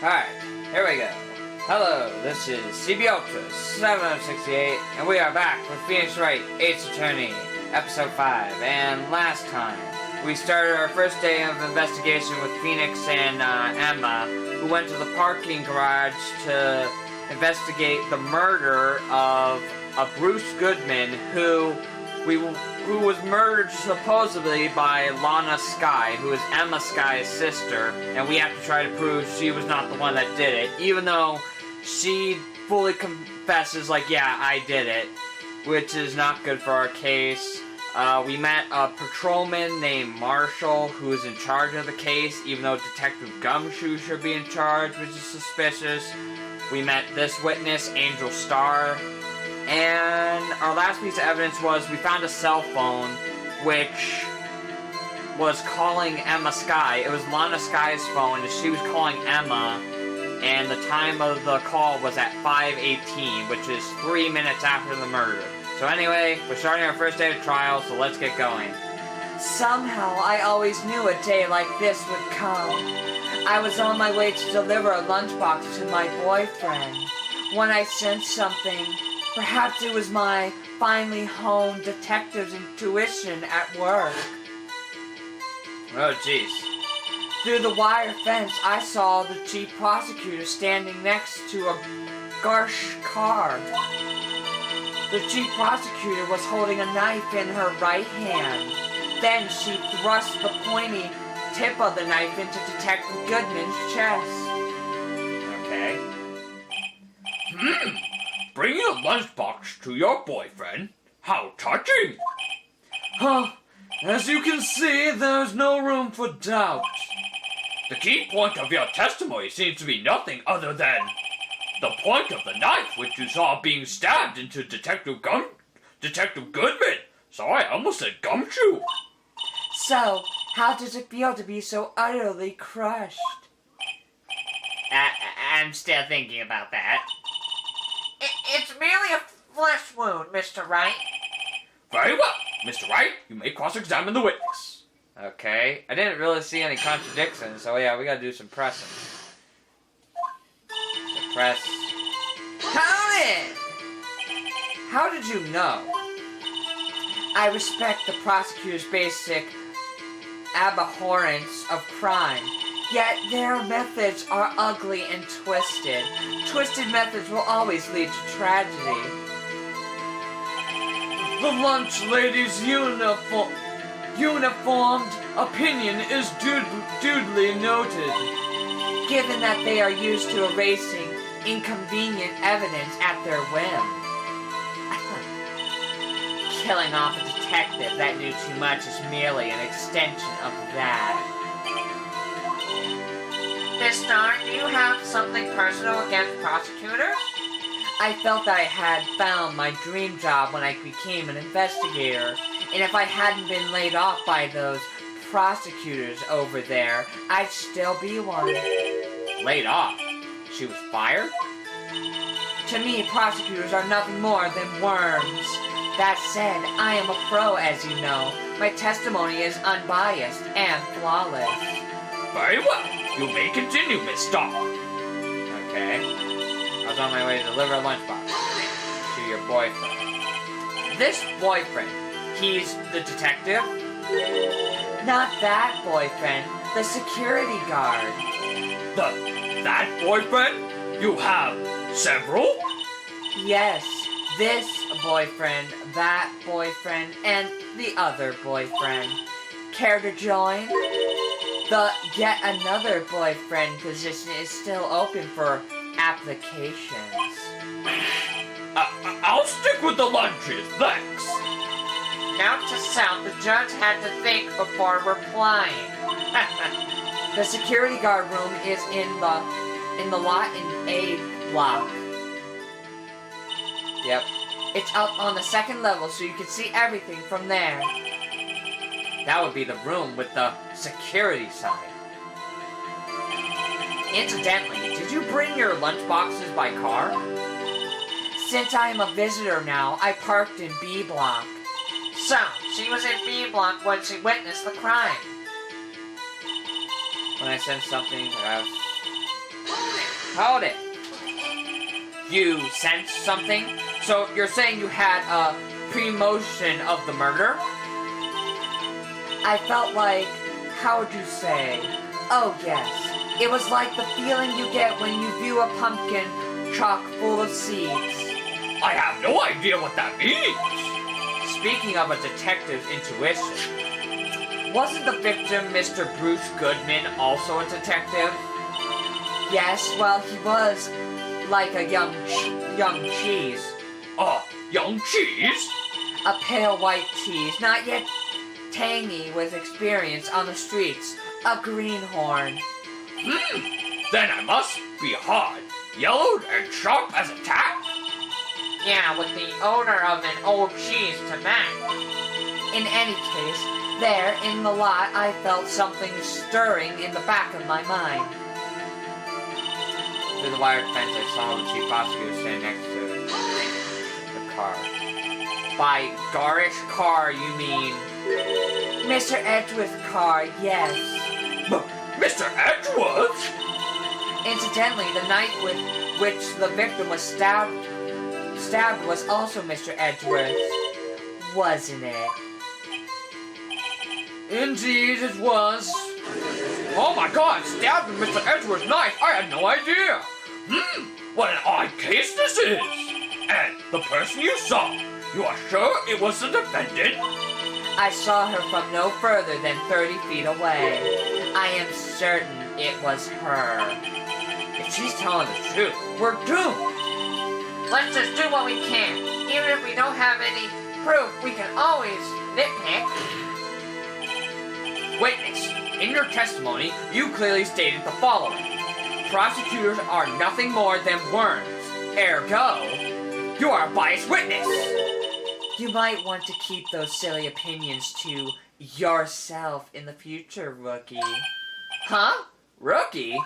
Alright, here we go. Hello, this is CB Ultra 7068, and we are back with Phoenix Wright Ace Attorney, Episode 5. And last time, we started our first day of investigation with Phoenix and Emma, who went to the parking garage to investigate the murder of a Bruce Goodman, who was murdered supposedly by Lana Skye, who is Emma Skye's sister, and we have to try to prove she was not the one that did it, even though she fully confesses, like, yeah, I did it, which is not good for our case. We met a patrolman named Marshall, who is in charge of the case, even though Detective Gumshoe should be in charge, which is suspicious. We met this witness, Angel Starr. And our last piece of evidence was we found a cell phone which was calling Emma Skye. It was Lana Skye's phone, and she was calling Emma, and the time of the call was at 5:18, which is 3 minutes after the murder. So anyway, we're starting our first day of trial, so let's get going. Somehow, I always knew a day like this would come. I was on my way to deliver a lunchbox to my boyfriend when I sensed something. Perhaps it was my finally home detective's intuition at work. Oh, jeez. Through the wire fence, I saw the chief prosecutor standing next to a Garsh car. The chief prosecutor was holding a knife in her right hand. Then she thrust the pointy tip of the knife into Detective Goodman's chest. Okay. Bringing a lunchbox to your boyfriend? How touching! Huh. As you can see, there's no room for doubt. The key point of your testimony seems to be nothing other than the point of the knife which you saw being stabbed into Detective Goodman. Sorry, I almost said Gumshoe. So, how does it feel to be so utterly crushed? I'm still thinking about that. It's merely a flesh wound, Mr. Wright. Very well. Mr. Wright, you may cross-examine the witness. Okay, I didn't really see any contradictions, so yeah, we gotta do some pressing. So press. Howdy! How did you know? I respect the prosecutor's basic abhorrence of crime, yet their methods are ugly and twisted. Twisted methods will always lead to tragedy. The lunch lady's uniformed opinion is duly noted. Given that they are used to erasing inconvenient evidence at their whim. Killing off a detective that knew too much is merely an extension of that. Miss Starr, do you have something personal against prosecutors? I felt that I had found my dream job when I became an investigator, and if I hadn't been laid off by those prosecutors over there, I'd still be one. Laid off? She was fired? To me, prosecutors are nothing more than worms. That said, I am a pro, as you know. My testimony is unbiased and flawless. Very well. You may continue, Miss Starr. Okay. I was on my way to deliver a lunchbox to your boyfriend. This boyfriend, he's the detective? Not that boyfriend, the security guard. That boyfriend? You have several? Yes, this boyfriend, that boyfriend, and the other boyfriend. Care to join? The yet another boyfriend position is still open for applications. I'll stick with the lunches, thanks. Note to self, the judge had to think before replying. The security guard room is in the lot in A block. Yep. It's up on the second level, so you can see everything from there. That would be the room with the security sign. Incidentally, did you bring your lunchboxes by car? Since I am a visitor now, I parked in B block. So, she was in B block when she witnessed the crime. When I sense something, perhaps Hold it. You sensed something? So you're saying you had a premonition of the murder? I felt like, how would you say? Oh yes, it was like the feeling you get when you view a pumpkin chock full of seeds. I have no idea what that means. Speaking of a detective's intuition, wasn't the victim Mr. Bruce Goodman also a detective? Yes, well, he was like a young cheese. Young cheese? A pale white cheese, not yet tangy with experience on the streets. A greenhorn. Then I must be hard, yellowed, and sharp as a tack. Yeah, with the odor of an old cheese to match. In any case, there in the lot, I felt something stirring in the back of my mind. Through the wired fence, I saw the chief prosecutor standing next to the car. By garish car, you mean Mr. Edgeworth's car? Yes. Mr. Edgeworth? Incidentally, the knife with which the victim was stabbed was also Mr. Edgeworth's, wasn't it? Indeed it was. Oh my God, stabbed with Mr. Edgeworth's knife. I had no idea. What an odd case this is. And the person you saw, you are sure it was the defendant? I saw her from no further than 30 feet away. I am certain it was her. If she's telling the truth, We're doomed. Let's just do what we can. Even if we don't have any proof, we can always nitpick. Witness, in your testimony, you clearly stated the following. Prosecutors are nothing more than worms. Ergo, you are a biased witness. You might want to keep those silly opinions to yourself in the future, rookie. Huh? Rookie?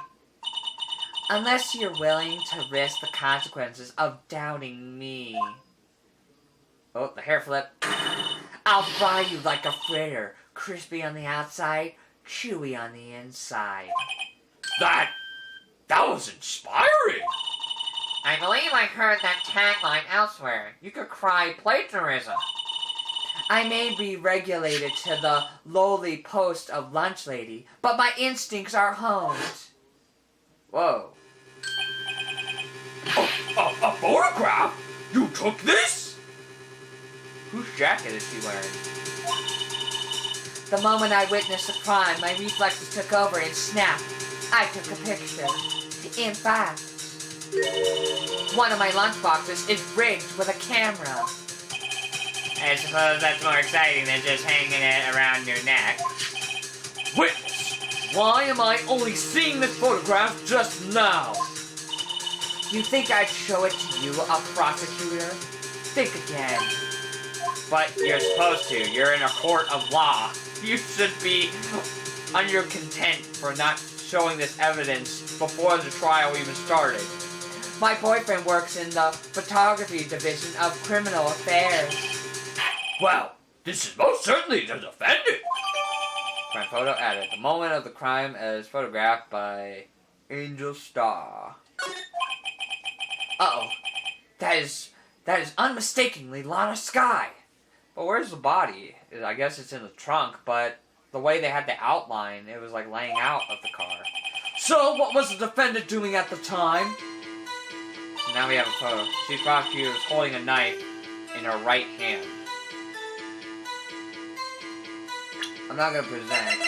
Unless you're willing to risk the consequences of doubting me. Oh, the hair flip. I'll fry you like a fritter, crispy on the outside, chewy on the inside. that was inspiring. I believe I heard that tagline elsewhere. You could cry plagiarism. I may be regulated to the lowly post of lunch lady, but my instincts are honed. Whoa. A photograph? You took this? Whose jacket is she wearing? The moment I witnessed the crime, my reflexes took over and snapped. I took a picture. In fact, one of my lunchboxes is rigged with a camera. I suppose that's more exciting than just hanging it around your neck. Witness, why am I only seeing this photograph just now? You think I'd show it to you, a prosecutor? Think again. But you're supposed to. You're in a court of law. You should be on your content for not showing this evidence before the trial even started. My boyfriend works in the photography division of criminal affairs. Well, this is most certainly the defendant. Crime photo added. The moment of the crime as photographed by Mrs.Starr. Uh-oh. That is unmistakably Lana Skye. But where's the body? I guess it's in the trunk, but the way they had the outline, it was like laying out of the car. So, what was the defendant doing at the time? So now we have a photo. Chief prosecutor is holding a knife in her right hand. I'm not gonna present.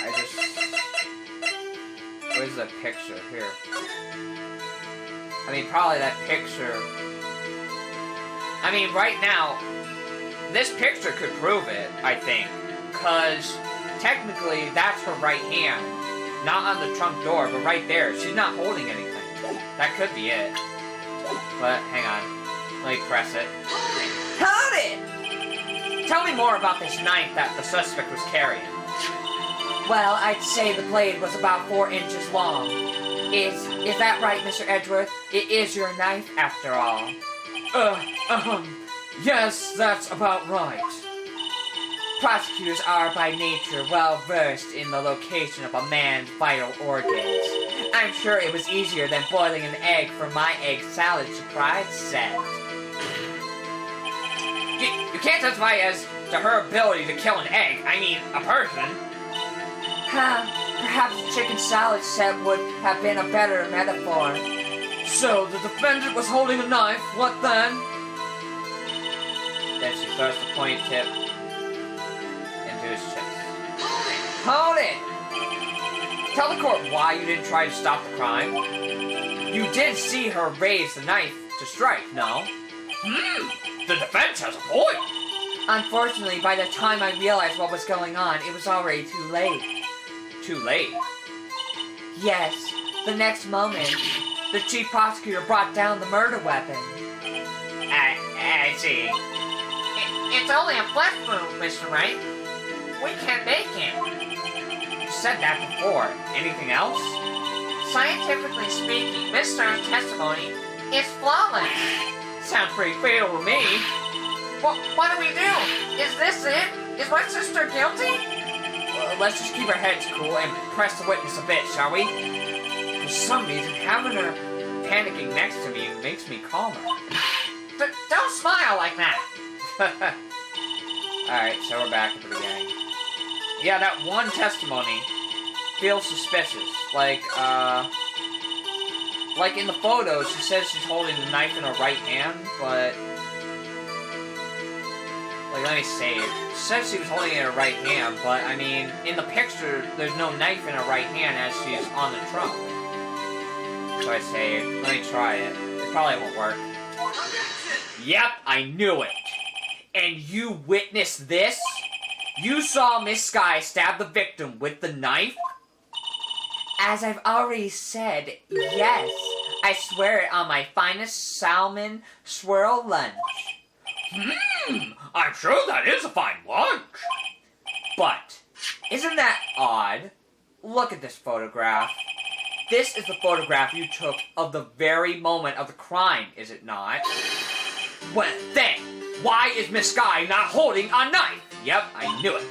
Where's the picture? Here. I mean, probably that picture. I mean, right now, this picture could prove it, I think. Because, technically, that's her right hand. Not on the trunk door, but right there. She's not holding anything. That could be it. But, hang on. Let me press it. Got it! Tell me more about this knife that the suspect was carrying. Well, I'd say the blade was about 4 inches long. Is that right, Mr. Edgeworth? It is your knife, after all. Yes, that's about right. Prosecutors are by nature well versed in the location of a man's vital organs. I'm sure it was easier than boiling an egg for my egg salad surprise set. You can't testify as to her ability to kill an egg. I mean, a person. Perhaps the chicken salad set would have been a better metaphor. So, the defendant was holding a knife. What then? Then she throws the pointy tip into his chest. Hold it! Tell the court why you didn't try to stop the crime. You did see her raise the knife to strike, no? The defense has a point. Unfortunately, by the time I realized what was going on, it was already too late. Too late. Yes, the next moment, the chief prosecutor brought down the murder weapon. I see. It's only a flesh wound, Mr. Wright. We can make it. You said that before. Anything else? Scientifically speaking, Miss Starr's testimony is flawless. Sounds pretty fatal to me. Well, what do we do? Is this it? Is my sister guilty? Let's just keep our heads cool and press the witness a bit, shall we? For some reason, having her panicking next to me makes me calmer. Don't smile like that. Alright, so we're back at the beginning. Yeah, that one testimony feels suspicious. Like in the photo, she says she's holding the knife in her right hand, but... Like, let me say it. She said she was holding it in her right hand, but, I mean, in the picture, there's no knife in her right hand as she's on the trunk. So I say, let me try it. It probably won't work. Yep, I knew it. And you witnessed this? You saw Miss Skye stab the victim with the knife? As I've already said, yes. I swear it on my finest salmon swirl lunch. I'm sure that is a fine lunch. But, isn't that odd? Look at this photograph. This is the photograph you took of the very moment of the crime, is it not? Well, then, why is Miss Skye not holding a knife? Yep, I knew it.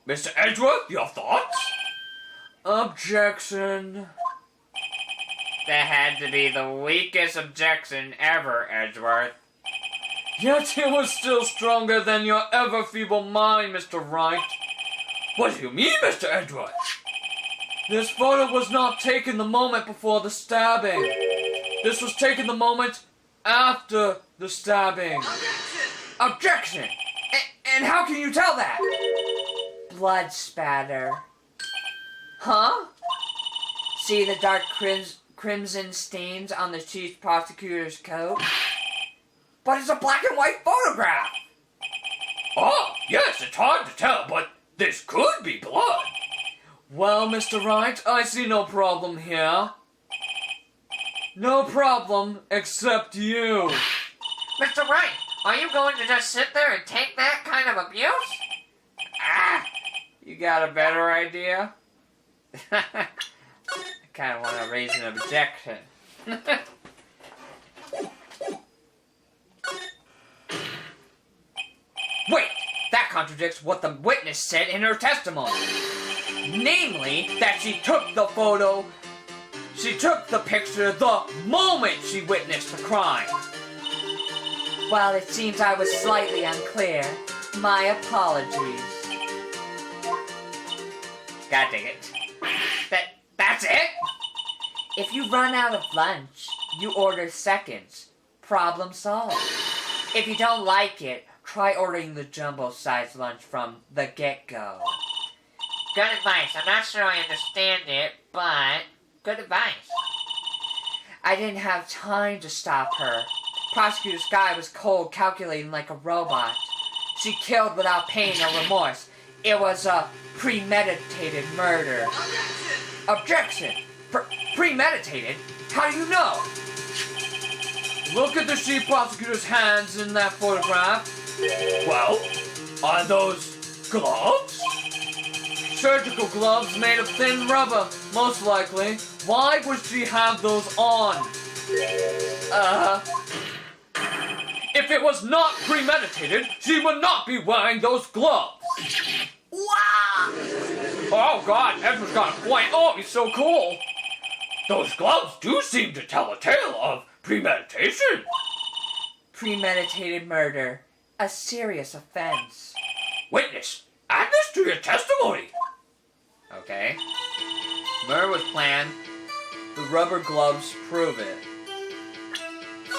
Mr. Edgeworth, your thoughts? Objection. That had to be the weakest objection ever, Edgeworth. Yet it was still stronger than your ever feeble mind, Mr. Wright. What do you mean, Mr. Edgeworth? This photo was not taken the moment before the stabbing. This was taken the moment after the stabbing. Objection! And how can you tell that? Blood spatter. Huh? See the dark crimson stains on the chief prosecutor's coat? But it's a black and white photograph! Oh, yes, it's hard to tell, but this could be blood. Well, Mr. Wright, I see no problem here. No problem, except you. Mr. Wright, are you going to just sit there and take that kind of abuse? You got a better idea? I kind of want to raise an objection. Wait! That contradicts what the witness said in her testimony. Namely, that she took the photo, she took the picture the moment she witnessed the crime. Well, it seems I was slightly unclear. My apologies. God dang it. That's it? If you run out of lunch, you order seconds. Problem solved. If you don't like it, try ordering the jumbo-sized lunch from the get-go. Good advice. I'm not sure I understand it, but good advice. I didn't have time to stop her. Prosecutor Skye was cold, calculating like a robot. She killed without pain or remorse. It was a premeditated murder. Objection! Premeditated? How do you know? Look at the chief prosecutor's hands in that photograph. Well, are those gloves? Surgical gloves made of thin rubber, most likely. Why would she have those on? If it was not premeditated, she would not be wearing those gloves. Wow! Oh God, Edward's got a point. Oh, he's so cool. Those gloves do seem to tell a tale of premeditation. Premeditated murder. A serious offense. Witness, add this to your testimony. Okay. Murder was planned. The rubber gloves prove it.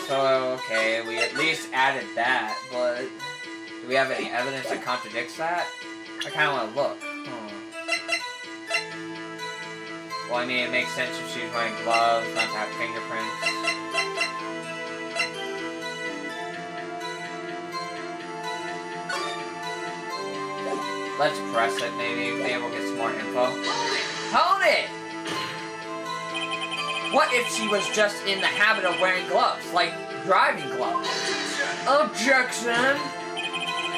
So, okay, we at least added that, but do we have any evidence that contradicts that? I kind of want to look. Well, I mean, it makes sense if she was wearing gloves, not to have fingerprints. Let's press it, maybe we'll get some more info. Hold it! What if she was just in the habit of wearing gloves, like driving gloves? Objection!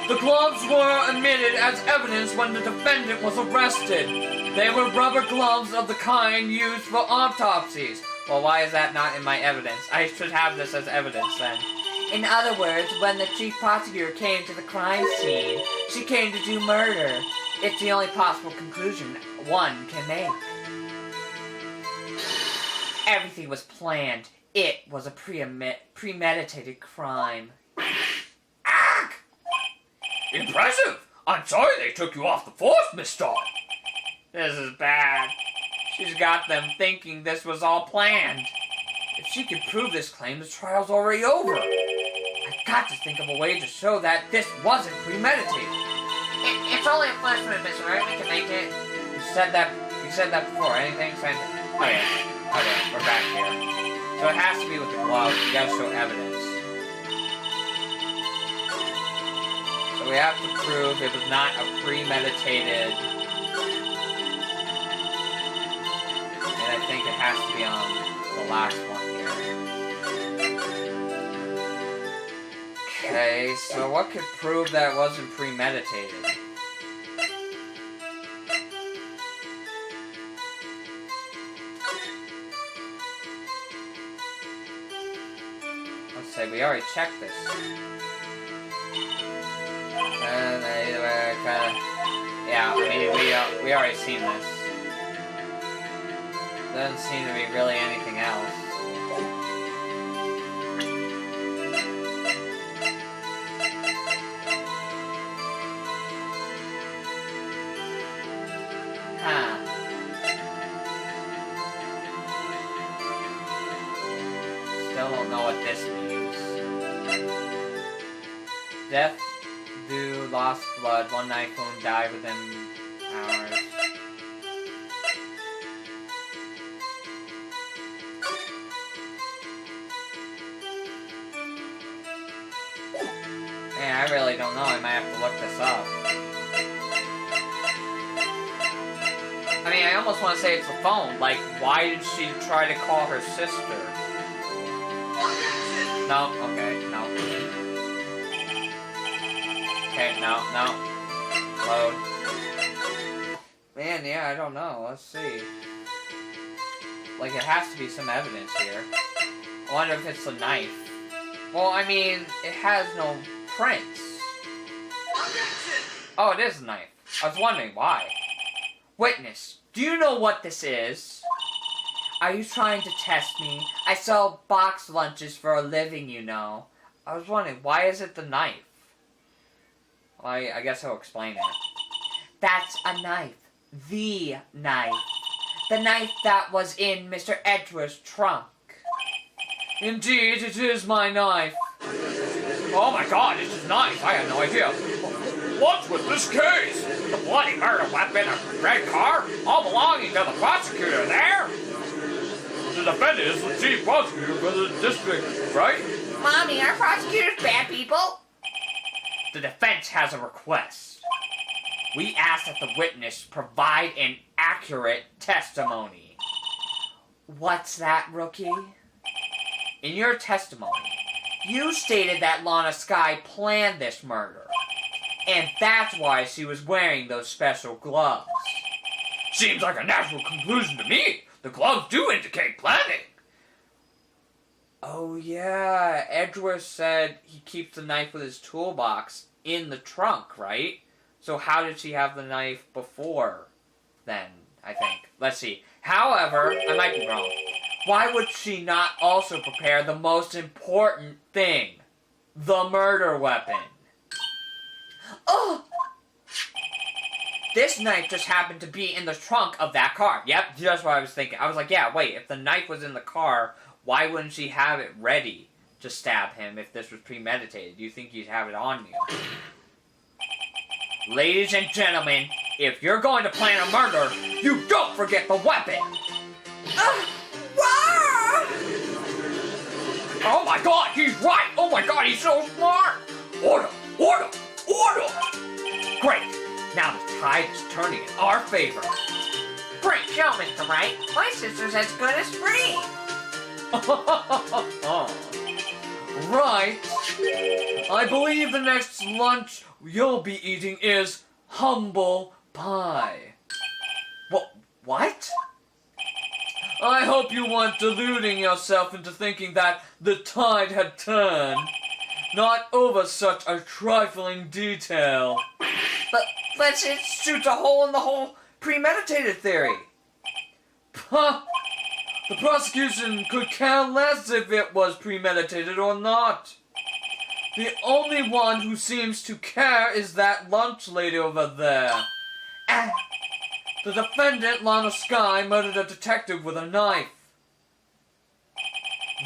The gloves were admitted as evidence when the defendant was arrested. They were rubber gloves of the kind used for autopsies. Well, why is that not in my evidence? I should have this as evidence then. In other words, when the chief prosecutor came to the crime scene, she came to do murder. It's the only possible conclusion one can make. Everything was planned. It was a premeditated crime. Impressive. I'm sorry they took you off the force, Miss Starr. This is bad. She's got them thinking this was all planned. If she could prove this claim, the trial's already over. I've got to think of a way to show that this wasn't premeditated. It's only a flash move, Miss Wright. We can make it. You said that before. Anything? Oh yeah. Okay, we're back here. So it has to be with the gloves. You gotta show evidence. So we have to prove it was not a premeditated. And I think it has to be on the last one here. Okay, so what could prove that it wasn't premeditated? Let's say we already checked this. Yeah, I mean, we already seen this. Doesn't seem to be really anything else. Huh. Still don't know what this means. Death due lost blood, one knife wound, died within hours. Man, I really don't know. I might have to look this up. I mean, I almost want to say it's the phone. Like, why did she try to call her sister? No, okay, no. Okay, no. Load. Man, yeah, I don't know. Let's see. Like, it has to be some evidence here. I wonder if it's a knife. Well, I mean, it has no prints. Oh, it is a knife. I was wondering why. Witness, do you know what this is? Are you trying to test me? I sell box lunches for a living, you know. I was wondering, why is it the knife? Well, I guess I'll explain it. That's a knife. The knife. The knife that was in Mr. Edgeworth's trunk. Indeed, it is my knife. Oh my God, it's his knife. I had no idea. What's with this case? The bloody murder weapon, a red car, all belonging to the prosecutor there? The defendant is the chief prosecutor for the district, right? Mommy, are prosecutors bad people? The defense has a request. We ask that the witness provide an accurate testimony. What's that, rookie? In your testimony, you stated that Lana Skye planned this murder. And that's why she was wearing those special gloves. Seems like a natural conclusion to me. The gloves do indicate planning. Oh yeah, Edgeworth said he keeps the knife with his toolbox in the trunk, right? So how did she have the knife before? then, I think. Let's see. However, I might be wrong. Why would she not also prepare the most important thing? The murder weapon. Oh! This knife just happened to be in the trunk of that car. Yep, just what I was thinking. I was like, yeah, wait, if the knife was in the car, why wouldn't she have it ready to stab him if this was premeditated? Do you think you'd have it on you? Ladies and gentlemen, if you're going to plan a murder, you don't forget the weapon! Oh my god, he's right! Oh my god, he's so smart! Order! Order! Order! Great! Now the tide is turning in our favor. Great show, Mr. Wright. My sister's as good as free. Right. I believe the next lunch you'll be eating is humble pie. What? I hope you weren't deluding yourself into thinking that the tide had turned. Not over such a trifling detail. But it shoots a hole in the whole premeditated theory. Huh! The prosecution could care less if it was premeditated or not. The only one who seems to care is that lunch lady over there. The defendant, Lana Skye, murdered a detective with a knife.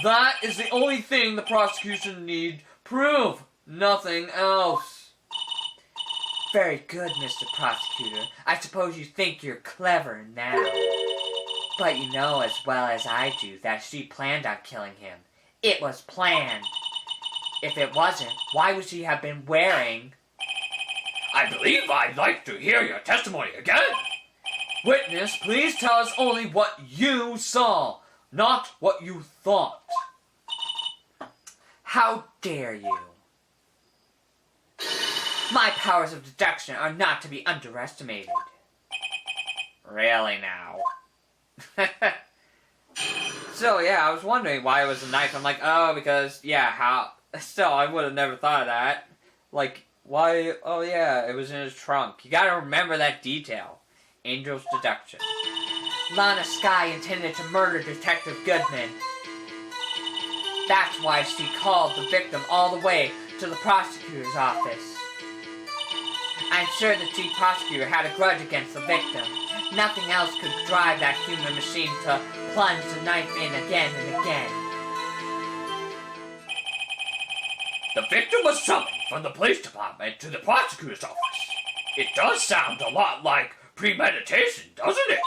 That is the only thing the prosecution need prove. Nothing else. Very good, Mr. Prosecutor. I suppose you think you're clever now. But you know as well as I do that she planned on killing him. It was planned. If it wasn't, why would she have been wearing... I believe I'd like to hear your testimony again. Witness, please tell us only what you saw, not what you thought. How dare you? My powers of deduction are not to be underestimated. Really now? So yeah, I was wondering why it was a knife. I'm like, oh, because, yeah, how... Still, I would have never thought of that. Like, why... Oh yeah, it was in his trunk. You gotta remember that detail. Angel's deduction. Lana Skye intended to murder Detective Goodman. That's why she called the victim all the way to the prosecutor's office. I'm sure the chief prosecutor had a grudge against the victim. Nothing else could drive that human machine to plunge the knife in again and again. The victim was summoned from the police department to the prosecutor's office. It does sound a lot like premeditation, doesn't it?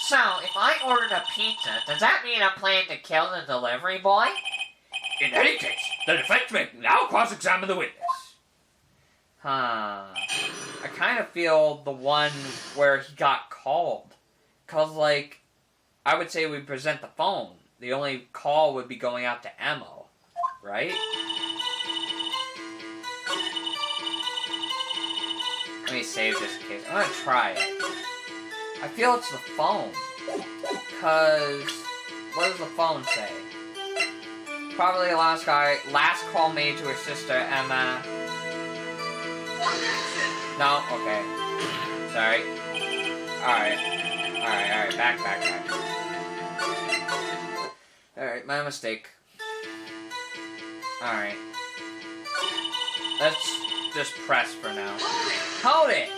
So, if I ordered a pizza, does that mean I'm planning to kill the delivery boy? In any case, the defense may now cross-examine the witness. Huh. I kind of feel the one where he got called. Because, like, I would say we present the phone. The only call would be going out to Emmo. Right? Let me save this in case. I'm gonna try it. I feel it's the phone. Because, what does the phone say? Probably the last guy, last call made to her sister, Emma. No? Okay. Sorry. Alright, back. Alright, my mistake. Alright. Let's just press for now. Hold it!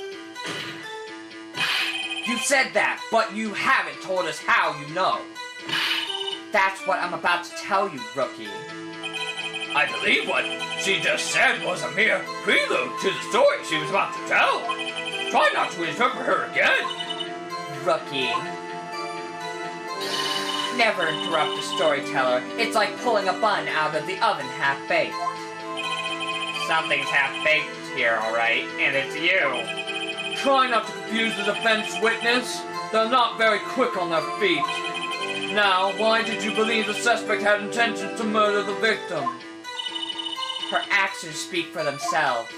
You said that, but you haven't told us how you know. That's what I'm about to tell you, rookie. I believe what she just said was a mere prelude to the story she was about to tell. Try not to interrupt her again. Rookie. Never interrupt a storyteller. It's like pulling a bun out of the oven half-baked. Something's half-baked here, alright, and it's you. Try not to confuse the defense witness. They're not very quick on their feet. Now, why did you believe the suspect had intentions to murder the victim? Her actions speak for themselves.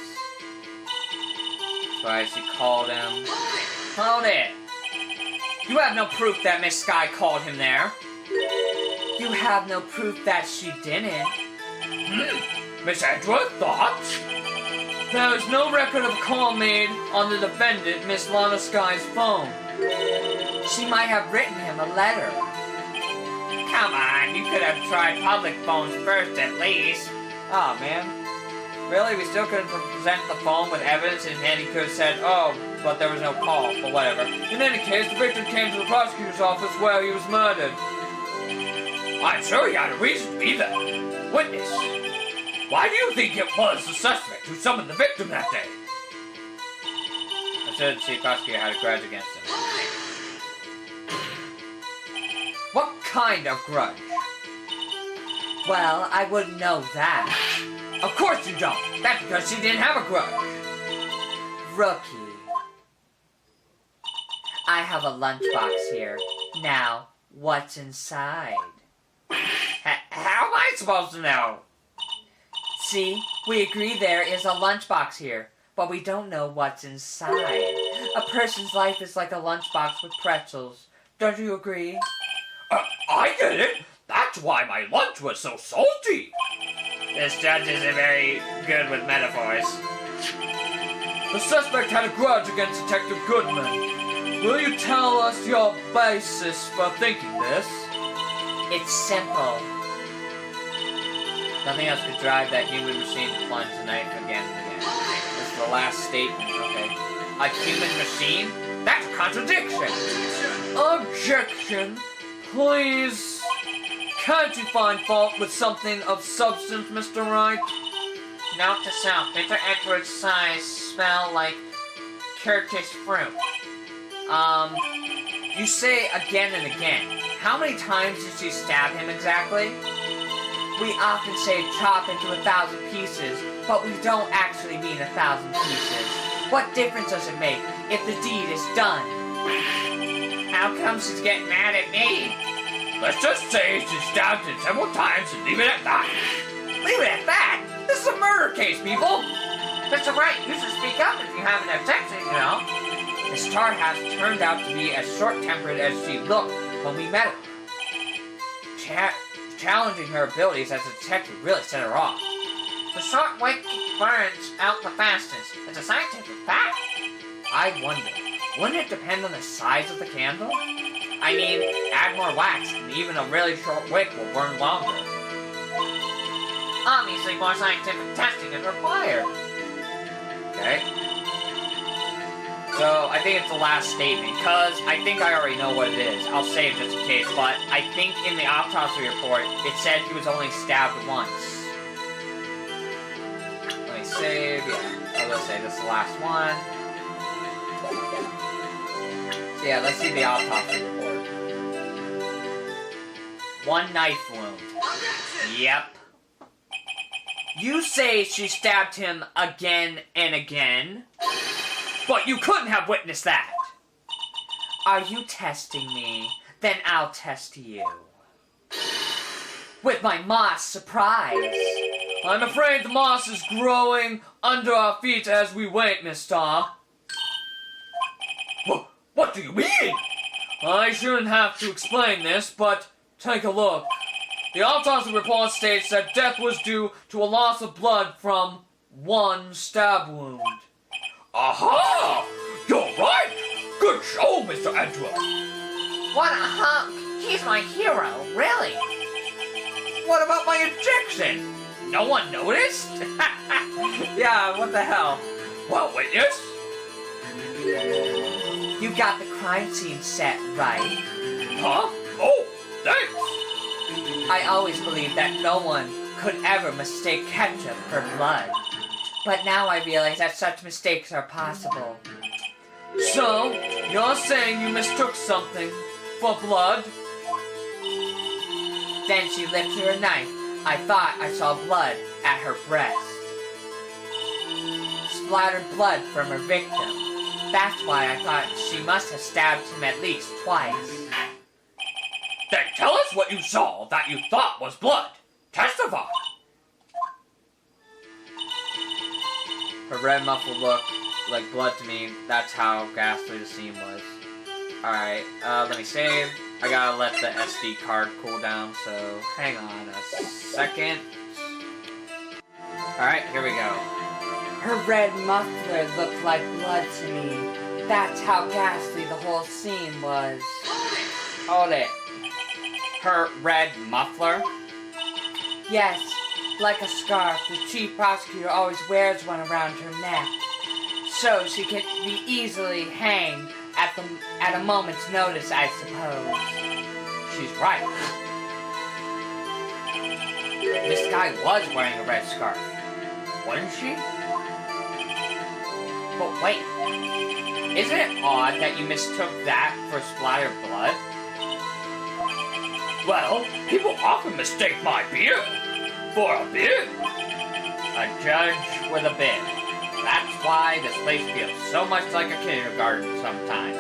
That's why she called him. Hold it! You have no proof that Miss Skye called him there. You have no proof that she didn't. Miss Edgeworth, thoughts? There is no record of a call made on the defendant, Miss Lana Skye's phone. She might have written him a letter. Come on, you could have tried public phones first at least. Oh, man. Really? We still couldn't present the phone with evidence, and then he could have said, oh, but there was no call, but whatever. In any case, the victim came to the prosecutor's office where he was murdered. I'm sure he had a reason to be there. Witness, why do you think it was the suspect who summoned the victim that day? I said the chief prosecutor had a grudge against him. What kind of grudge? Well, I wouldn't know that. Of course you don't. That's because she didn't have a grudge. Rookie. I have a lunchbox here. Now, what's inside? How am I supposed to know? See, we agree there is a lunchbox here, but we don't know what's inside. A person's life is like a lunchbox with pretzels. Don't you agree? I get it. That's why my lunch was so salty. This judge isn't very good with metaphors. The suspect had a grudge against Detective Goodman. Will you tell us your basis for thinking this? It's simple. Nothing else could drive that human machine to plunge the knife again and again. This is the last statement, okay? A human machine? That's a contradiction. Objection. Please. Can't you find fault with something of substance, Mr. Wright? Note to self, Mr. Edward's size smell like Turkish fruit. You say again and again. How many times did she stab him exactly? We often say chop into 1,000 pieces, but we don't actually mean 1,000 pieces. What difference does it make if the deed is done? How come she's getting mad at me? Let's just say she stabbed him several times and leave it at that. Leave it at that? This is a murder case, people! Mr. Wright, you should speak up if you have an objection, you know. Miss Starr has turned out to be as short-tempered as she looked when we met her. Challenging her abilities as a detective really set her off. The short wick burns out the fastest. It's a scientific fact. I wonder, wouldn't it depend on the size of the candle? I mean, add more wax, and even a really short wick will burn longer. Obviously, more scientific testing is required. Okay. So, I think it's the last statement, because I think I already know what it is. I'll save just in case, but I think in the autopsy report, it said he was only stabbed once. Let me save, yeah. I'll just say this is the last one. So yeah, let's see the autopsy report. One knife wound. Yep. You say she stabbed him again and again, but you couldn't have witnessed that. Are you testing me? Then I'll test you. With my moss surprise. I'm afraid the moss is growing under our feet as we wait, Miss Starr. What do you mean? I shouldn't have to explain this, but take a look. The autopsy report states that death was due to a loss of blood from one stab wound. Aha! You're right! Good show, Mr. Edward! What a hunk! He's my hero, really. What about my objection? No one noticed? Yeah, what the hell? Well, witness? You got the crime scene set right. Huh? Oh, thanks! I always believed that no one could ever mistake ketchup for blood. But now I realize that such mistakes are possible. So, you're saying you mistook something for blood? Then she lifted her knife. I thought I saw blood at her breast. Splattered blood from her victim. That's why I thought she must have stabbed him at least twice. Then tell us what you saw that you thought was blood. Testify! Her red muffled look like blood to me. That's how ghastly the scene was. Alright, let me save. I gotta let the SD card cool down, so hang on a second. Alright, here we go. Her red muffler looked like blood to me. That's how ghastly the whole scene was. Hold it. Her red muffler? Yes, like a scarf, the chief prosecutor always wears one around her neck, so she can be easily hanged at a moment's notice, I suppose. She's right. This guy was wearing a red scarf, wasn't she? But wait, isn't it odd that you mistook that for splattered blood? Well, people often mistake my beard for a beard. A judge with a bib. That's why this place feels so much like a kindergarten sometimes.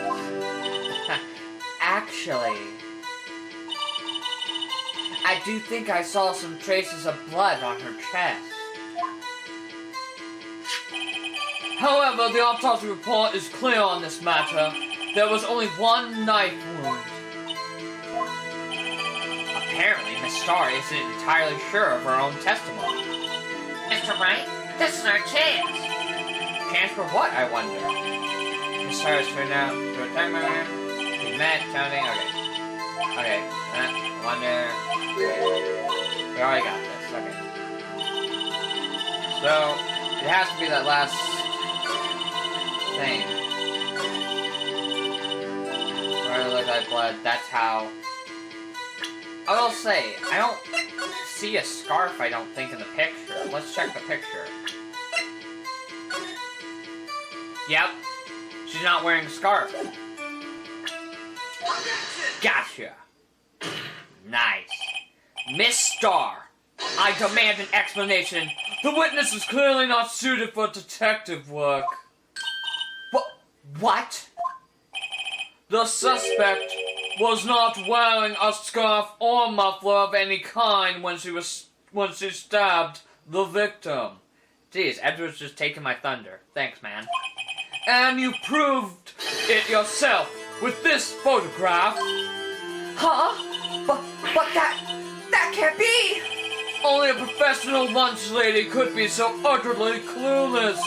Actually, I do think I saw some traces of blood on her chest. However, the autopsy report is clear on this matter. There was only one knife wound. Apparently, Miss.Starr isn't entirely sure of her own testimony. Mr. Wright, this is our chance. Chance for what, I wonder? Miss.Starr has turned out to a time murder. We met, counting. Okay. I wonder. We already got this. Okay. So, it has to be that last thing. Where it looked like blood. That's how. I will say, I don't see a scarf, I don't think, in the picture. Let's check the picture. Yep. She's not wearing a scarf. Gotcha. Nice. Miss.Starr, I demand an explanation. The witness is clearly not suited for detective work. What? The suspect was not wearing a scarf or muffler of any kind when she stabbed the victim. Jeez, Edward's just taking my thunder. Thanks, man. And you proved it yourself with this photograph. Huh? But that can't be! Only a professional lunch lady could be so utterly clueless.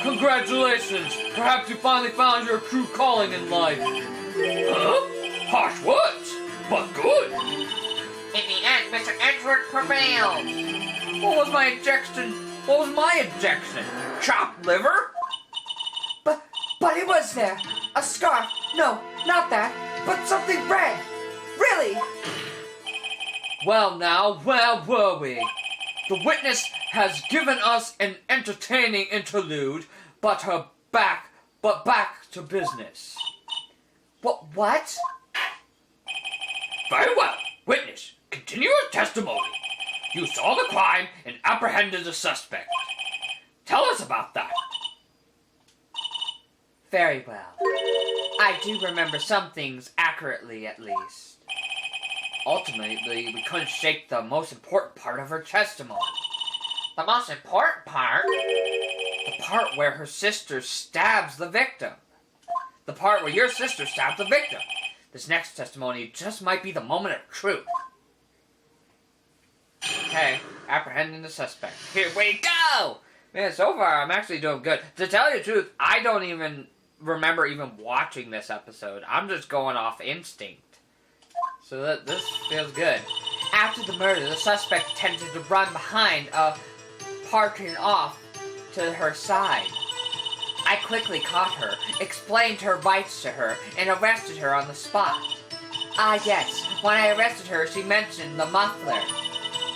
Congratulations. Perhaps you finally found your true calling in life. Huh? Harsh words, but good. In the end, Mr. Edward prevailed. What was my objection? What was my objection? Chopped liver? But it was there. A scarf. No, not that. But something red. Really? Well now, where were we? The witness has given us an entertaining interlude, but back to business. What? Very well. Witness, continue your testimony. You saw the crime and apprehended the suspect. Tell us about that. Very well. I do remember some things accurately, at least. Ultimately, we couldn't shake the most important part of her testimony. The most important part? The part where her sister stabs the victim. The part where your sister stabbed the victim. This next testimony just might be the moment of truth. Okay, apprehending the suspect. Here we go! Man, so far I'm actually doing good. To tell you the truth, I don't even remember even watching this episode. I'm just going off instinct. So this feels good. After the murder, the suspect attempted to run behind parking off to her side. I quickly caught her, explained her rights to her, and arrested her on the spot. Ah yes, when I arrested her, she mentioned the muffler.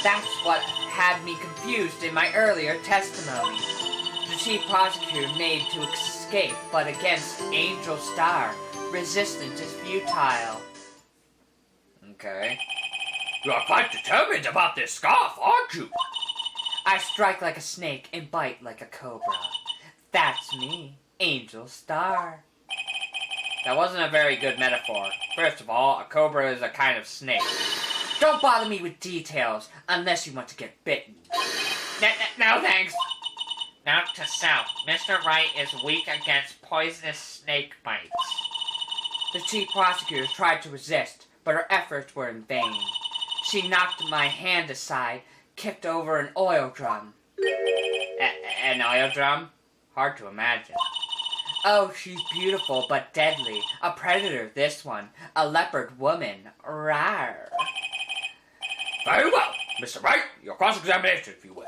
That's what had me confused in my earlier testimony. The chief prosecutor made to escape, but against Angel Starr, resistance is futile. Okay. You are quite determined about this scarf, aren't you? I strike like a snake and bite like a cobra. That's me, Angel Starr. That wasn't a very good metaphor. First of all, a cobra is a kind of snake. Don't bother me with details, unless you want to get bitten. No thanks. Note to self, Mr. Wright is weak against poisonous snake bites. The chief prosecutor tried to resist, but her efforts were in vain. She knocked my hand aside, kicked over an oil drum. An oil drum? Hard to imagine. Oh, she's beautiful but deadly. A predator, this one. A leopard woman. Rawr. Very well. Mr. Wright, your cross-examination, if you will.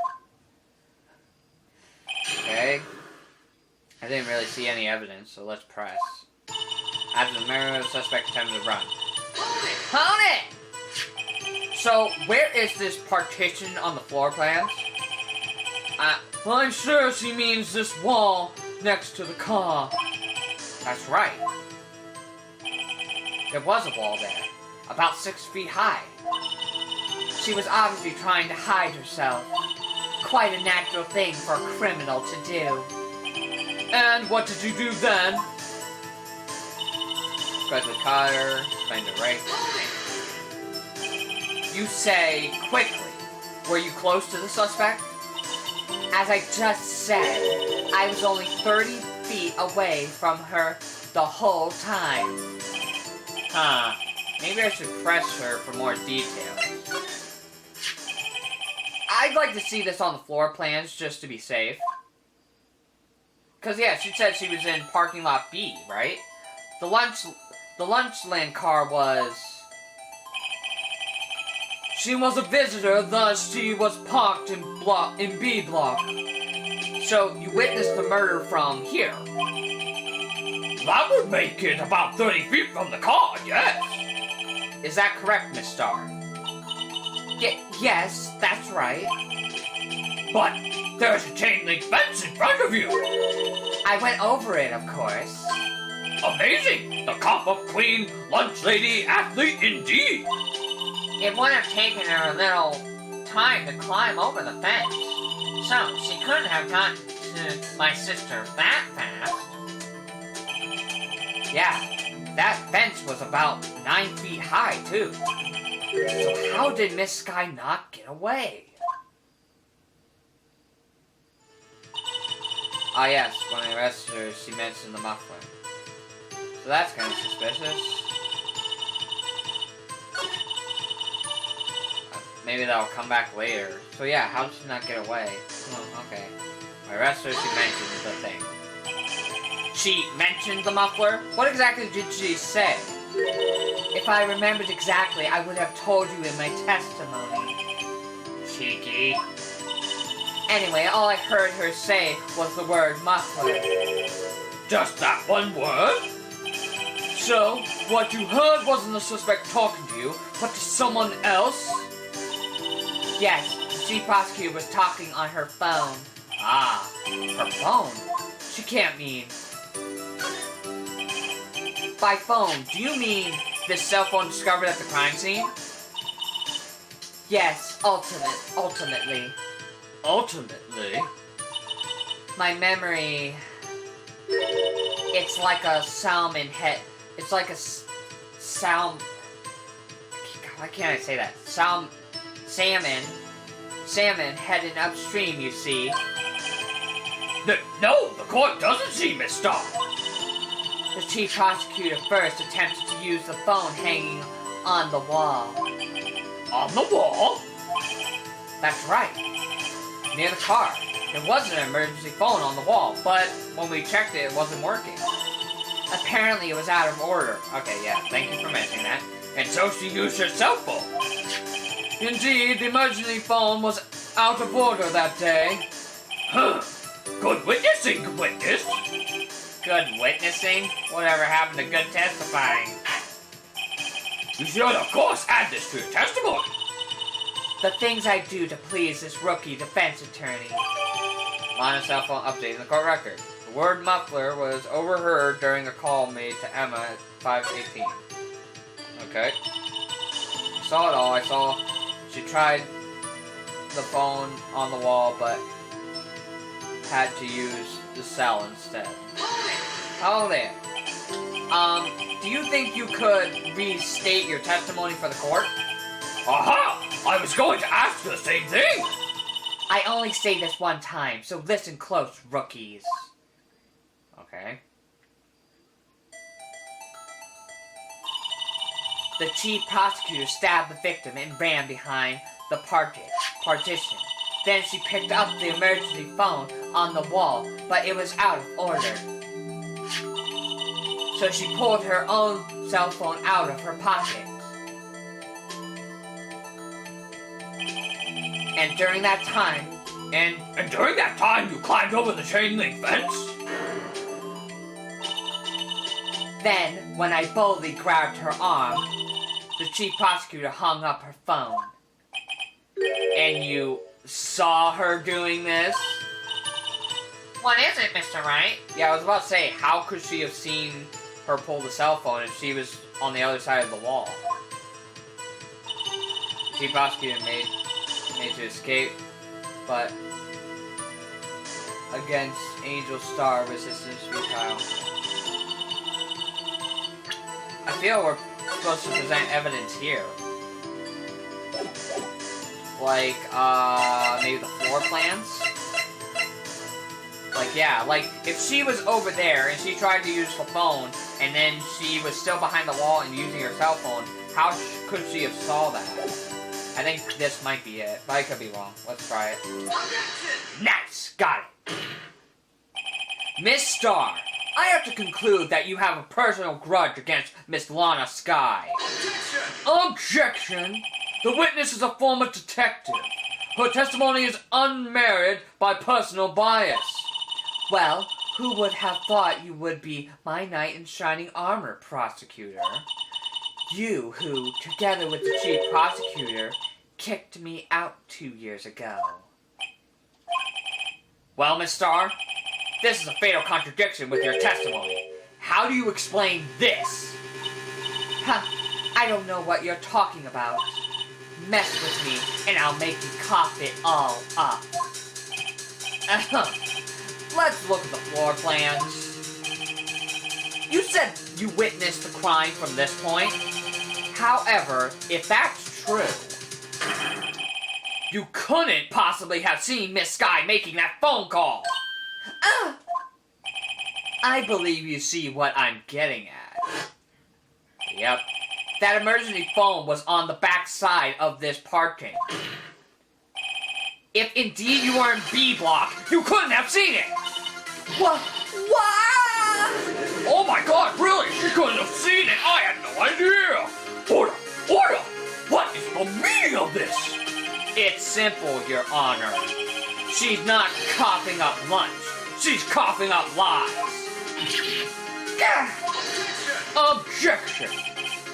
Okay. I didn't really see any evidence, so let's press. After the murder, the suspect attempted to run. Hold it! So, where is this partition on the floor plans? Well, I'm sure she means this wall next to the car. That's right. There was a wall there, about 6 feet high. She was obviously trying to hide herself. Quite a natural thing for a criminal to do. And what did you do then? Quickly caught her, explained the rape. You say quickly. Were you close to the suspect? As I just said, I was only 30 feet away from her the whole time. Huh. Maybe I should press her for more details. I'd like to see this on the floor plans just to be safe. Cause yeah, she said she was in parking lot B, right? The Lunchland car was... She was a visitor, thus she was parked in B block. So you witnessed the murder from here. That would make it about 30 feet from the car, yes. Is that correct, Miss Starr? Yes, that's right. But there's a chain link fence in front of you. I went over it, of course. Amazing! The cop-up queen, lunch lady, athlete indeed. It would have taken her a little time to climb over the fence, so she couldn't have gotten to my sister that fast. Yeah, that fence was about 9 feet high, too. So how did Miss Sky not get away? Ah yes, when I arrested her, she mentioned the muffler. So that's kind of suspicious. Maybe that'll come back later. So yeah, how did she not get away? Oh, okay. I arrested her, she mentioned the thing. She mentioned the muffler? What exactly did she say? If I remembered exactly, I would have told you in my testimony. Cheeky. Anyway, all I heard her say was the word muffler. Just that one word? So, what you heard wasn't the suspect talking to you, but to someone else? Yes, the chief prosecutor was talking on her phone. Ah, Her phone? She can't mean... By phone, do you mean this cell phone discovered at the crime scene? Yes, ultimately. Ultimately? My memory... It's like a salmon head... It's like a salmon... Why can't I say that? Salmon heading upstream, you see. No, the court doesn't see Miss Starr. The chief prosecutor first attempted to use the phone hanging on the wall. On the wall? That's right. Near the car. There was an emergency phone on the wall, but when we checked it, it wasn't working. Apparently it was out of order. okay, yeah, thank you for mentioning that. And so she used her cell phone. Indeed, the emergency phone was out of order that day. Huh. Good witnessing, witness. Good witnessing? Whatever happened to good testifying? You should, of course, add this to your testimony. The things I do to please this rookie defense attorney. Minor cell phone update in the court record. The word muffler was overheard during a call made to Emma at 5:18. Okay. I saw it all. I saw she tried the phone on the wall, but had to use the cell instead. Oh, there. Do you think you could restate your testimony for the court? Aha! I was going to ask the same thing. I only say this one time, so listen close, rookies. Okay. The chief prosecutor stabbed the victim and ran behind the partition. Then she picked up the emergency phone on the wall, but it was out of order. So she pulled her own cell phone out of her pocket. And during that time, And during that time, you climbed over the chain link fence? then, when I boldly grabbed her arm, the chief prosecutor hung up her phone. And you saw her doing this? What is it, Mr. Wright? Yeah, I was about to say, how could she have seen her pull the cell phone if she was on the other side of the wall? The chief prosecutor made to escape, but against Angel's Star, resistance futile. I feel we're supposed to present evidence here. Like, maybe the floor plans? Like, yeah, like, if she was over there and she tried to use the phone, and then she was still behind the wall and using her cell phone, how could she have saw that? I think this might be it, but I could be wrong. Let's try it. Nice! Got it! Miss Starr, I have to conclude that you have a personal grudge against Miss Lana Skye. Objection! The witness is a former detective. Her testimony is unmarried by personal bias. Well, who would have thought you would be my knight in shining armor, prosecutor? You who, together with the chief prosecutor, kicked me out 2 years ago. Well, Miss Starr, this is a fatal contradiction with your testimony. How do you explain this? Ha! I don't know what you're talking about. Mess with me, and I'll make you cough it all up. Let's look at the floor plans. You said you witnessed the crime from this point. However, if that's true, you couldn't possibly have seen Miss Skye making that phone call. I believe you see what I'm getting at. Yep. That emergency phone was on the back side of this parking. If indeed you were in B block, you couldn't have seen it! What? Oh my god, really? She couldn't have seen it! I had no idea! Order! Order! What is the meaning of this? It's simple, Your Honor. She's not coughing up lunch. She's coughing up lies. Objection!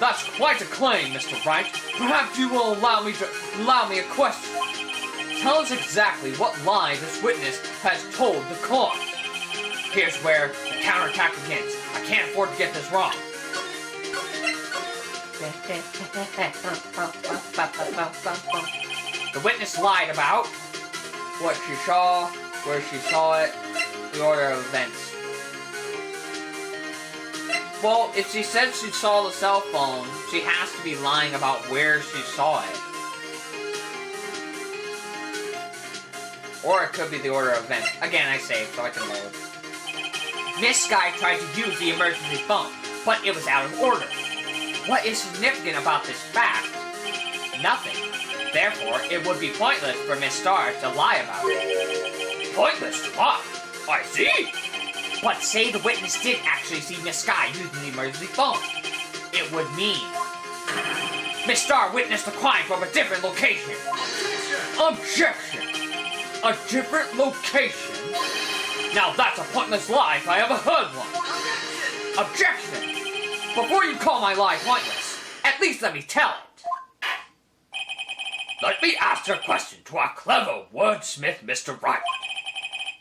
That's quite a claim, Mr. Wright. Perhaps you will allow me a question. Tell us exactly what lie this witness has told the court. Here's where the counterattack begins. I can't afford to get this wrong. The witness lied about what she saw, where she saw it, the order of events. Well, if she said she saw the cell phone, she has to be lying about where she saw it. Or it could be the order of events. Again, I saved, so I can load. Miss Skye tried to use the emergency phone, but it was out of order. What is significant about this fact? Nothing. Therefore, it would be pointless for Miss Starr to lie about it. Pointless to lie? I see! But say the witness did actually see Miss Skye using the emergency phone. It would mean Miss Starr witnessed the crime from a different location. Objection! A different location? Now that's a pointless lie if I ever heard one. Objection! Before you call my lie pointless, at least let me tell it. Let me ask a question to our clever wordsmith, Mr. Wright.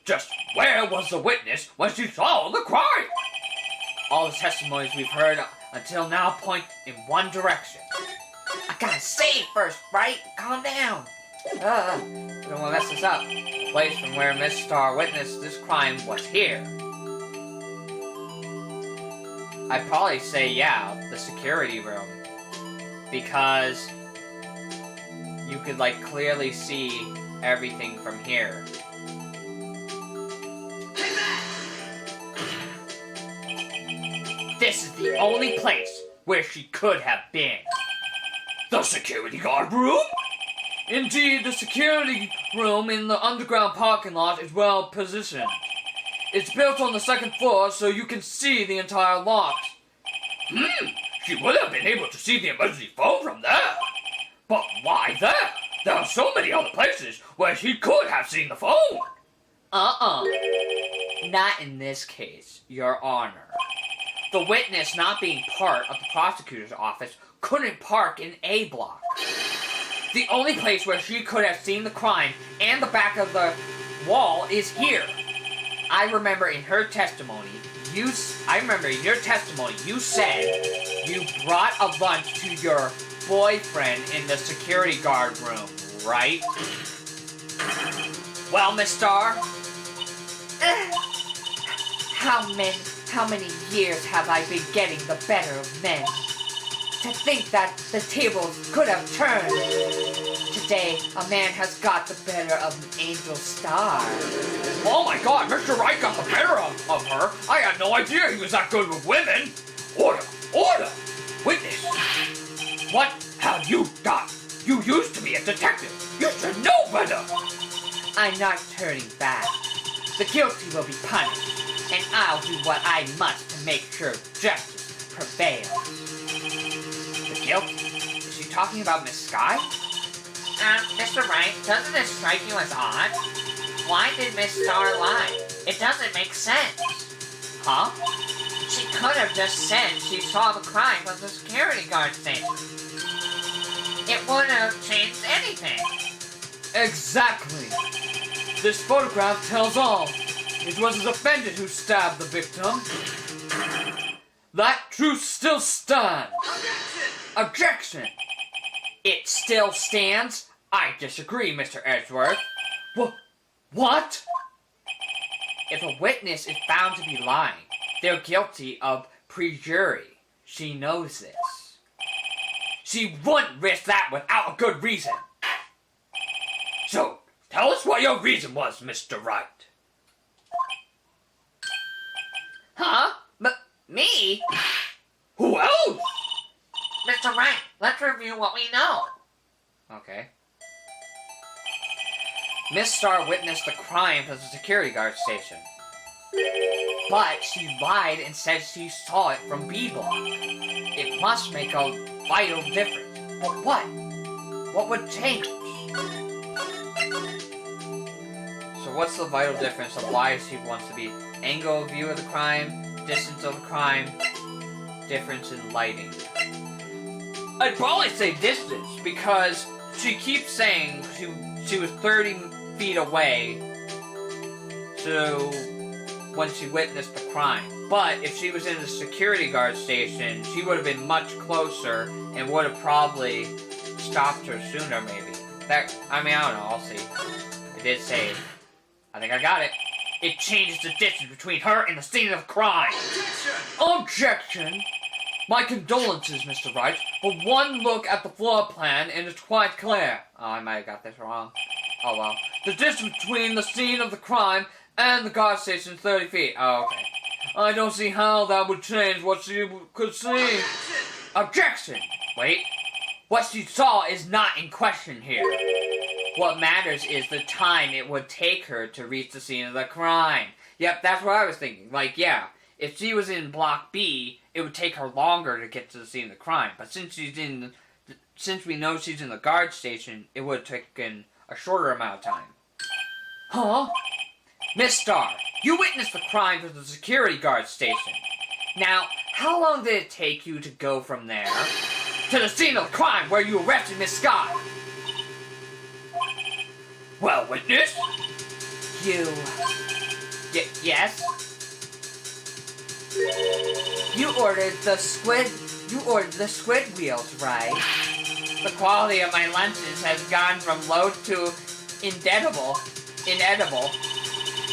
Just where was the witness when she saw the crime? All the testimonies we've heard until now point in one direction. I gotta say it first, right? Calm down. I don't want to mess this up. The place from where Miss Starr witnessed this crime was here. I'd probably say, yeah, the security room. Because you could, like, clearly see everything from here. This is the only place where she could have been. The security guard room? Indeed, the security room in the underground parking lot is well positioned. It's built on the second floor so you can see the entire lot. She would have been able to see the emergency phone from there. But why there? There are so many other places where she could have seen the phone. Not in this case, Your Honor. The witness, not being part of the prosecutor's office, couldn't park in A block. The only place where she could have seen the crime and the back of the wall is here. I remember in your testimony, you said you brought a lunch to your boyfriend in the security guard room, right? Well, Miss Starr? How many years have I been getting the better of men? To think that the tables could have turned. Today, a man has got the better of Angel Starr. Oh my god, Mr. Wright got the better of her. I had no idea he was that good with women. Order! Witness! What have you done? You used to be a detective. You should know better. I'm not turning back. The guilty will be punished, and I'll do what I must to make sure justice prevails. The guilty? Is she talking about Miss Skye? Mr. Wright, doesn't this strike you as odd? Why did Miss Starr lie? It doesn't make sense. Huh? She could have just said she saw the crime from the security guard station. It wouldn't have changed anything. Exactly. This photograph tells all. It was the defendant who stabbed the victim. That truth still stands. Objection! It still stands? I disagree, Mr. Edgeworth. What? If a witness is found to be lying, they're guilty of perjury. She knows this. She wouldn't risk that without a good reason. So, tell us what your reason was, Mr. Wright. Huh? Me? Who else? Mr. Wright, let's review what we know. Okay. Miss Starr witnessed the crime at the security guard station. But she lied and said she saw it from B block. It must make a vital difference. But what? What would change? So what's the vital difference of why she wants to be angle of view of the crime, distance of the crime, difference in lighting? I'd probably say distance, because she keeps saying she was 30 feet away, so when she witnessed the crime. But if she was in the security guard station, she would have been much closer and would have probably stopped her sooner, maybe. I don't know, I'll see. It did say, I think I got it. It changes the distance between her and the scene of the crime. Objection! My condolences, Mr. Wright, but one look at the floor plan and it's quite clear. Oh, I might have got this wrong. Oh well. The distance between the scene of the crime and the guard station is 30 feet. Oh, okay. I don't see how that would change what she could see. Objection! Wait. What she saw is not in question here. What matters is the time it would take her to reach the scene of the crime. Yep, that's what I was thinking. Like, yeah, if she was in Block B, it would take her longer to get to the scene of the crime. But since we know she's in the guard station, it would have taken a shorter amount of time. Huh? Miss Starr, you witnessed the crime at the security guard station. Now, how long did it take you to go from there to the scene of the crime where you arrested Miss Scott? Well, witness? Yes? You ordered the squid wheels, right? The quality of my lunches has gone from low to inedible.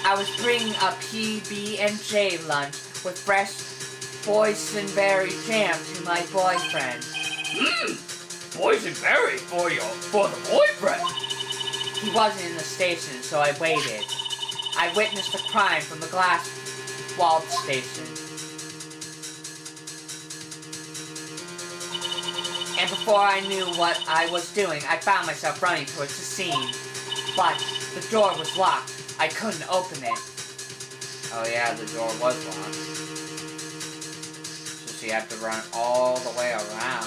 I was bringing a PB&J lunch with fresh boysenberry jam to my boyfriend. Boysenberry for the boyfriend. He wasn't in the station, so I waited. I witnessed the crime from the glass-walled station. And before I knew what I was doing, I found myself running towards the scene. But the door was locked. I couldn't open it. Oh yeah, the door was locked. So she had to run all the way around.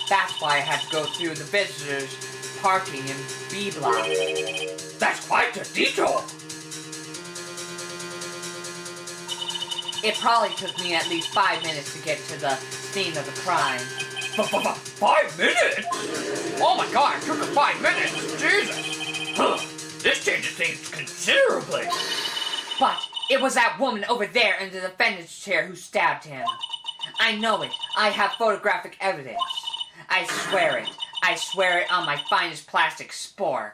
That's why I had to go through the visitors' parking in B block. That's quite a detour. It probably took me at least 5 minutes to get to the scene of the crime. 5 minutes? Oh my god, it took 5 minutes. Jesus. Huh. This changes things considerably. But it was that woman over there in the defendant's chair who stabbed him. I know it. I have photographic evidence. I swear it. I swear it on my finest plastic spork.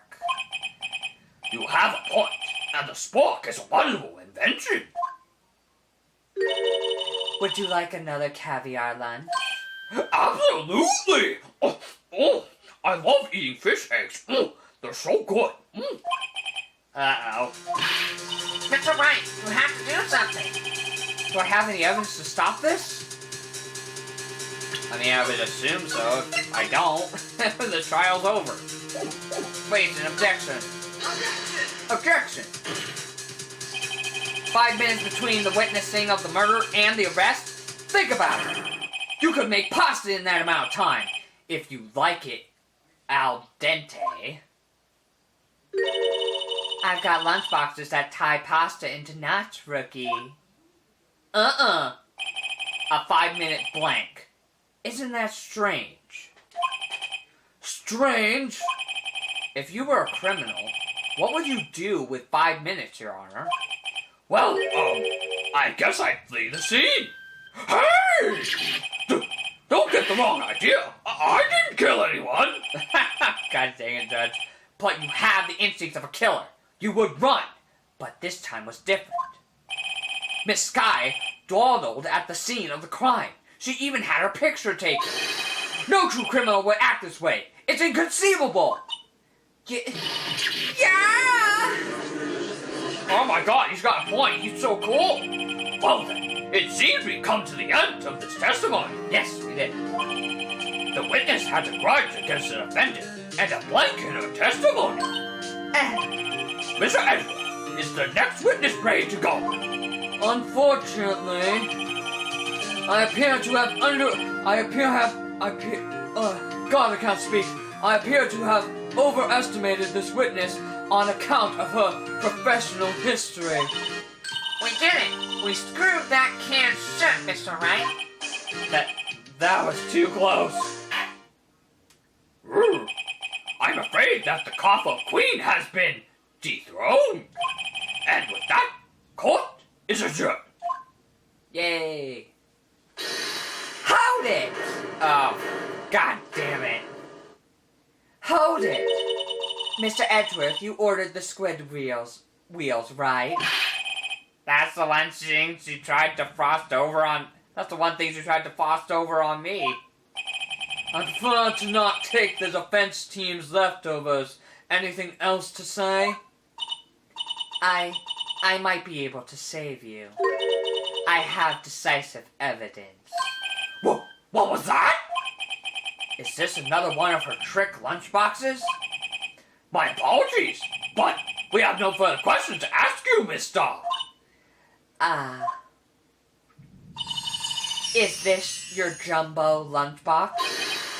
You have a point, and the spork is a wonderful invention. Would you like another caviar lunch? Absolutely! Oh, I love eating fish eggs. They're so good. Uh-oh. Mr. Wright, you have to do something. Do I have any evidence to stop this? I mean, I would assume so. If I don't, the trial's over. Wait, an objection. Objection! 5 minutes between the witnessing of the murder and the arrest? Think about it. You could make pasta in that amount of time. If you like it al dente. I've got lunchboxes that tie pasta into knots, rookie. A 5-minute blank. Isn't that strange? Strange? If you were a criminal, what would you do with 5 minutes, Your Honor? Well, I guess I'd flee the scene. Hey! Don't get the wrong idea. I didn't kill anyone. God dang it, Judge. But you have the instincts of a killer. You would run. But this time was different. Miss Skye dawdled at the scene of the crime. She even had her picture taken. No true criminal would act this way. It's inconceivable. Yeah. Oh my god, he's got a point. He's so cool. Well then, it seems we come to the end of this testimony. Yes, we did. The witness had a grudge against the defendant and a blank in her testimony. Mr. Edward, is the next witness ready to go? Unfortunately, I appear to have overestimated this witness on account of her professional history. We did it. We screwed that can shut, Mr. Wright. That was too close. I'm afraid that the Copper Queen has been dethroned. And with that, court is adjourned. Yay. Hold it! Oh, god damn it. Hold it! Mr. Edgeworth, you ordered the squid wheels, right? That's the one thing she tried to frost over on... That's the one thing she tried to frost over on me. I prefer to not take the defense team's leftovers. Anything else to say? I might be able to save you. I have decisive evidence. What was that? Is this another one of her trick lunchboxes? My apologies, but we have no further questions to ask you, Miss Starr. Is this your jumbo lunchbox?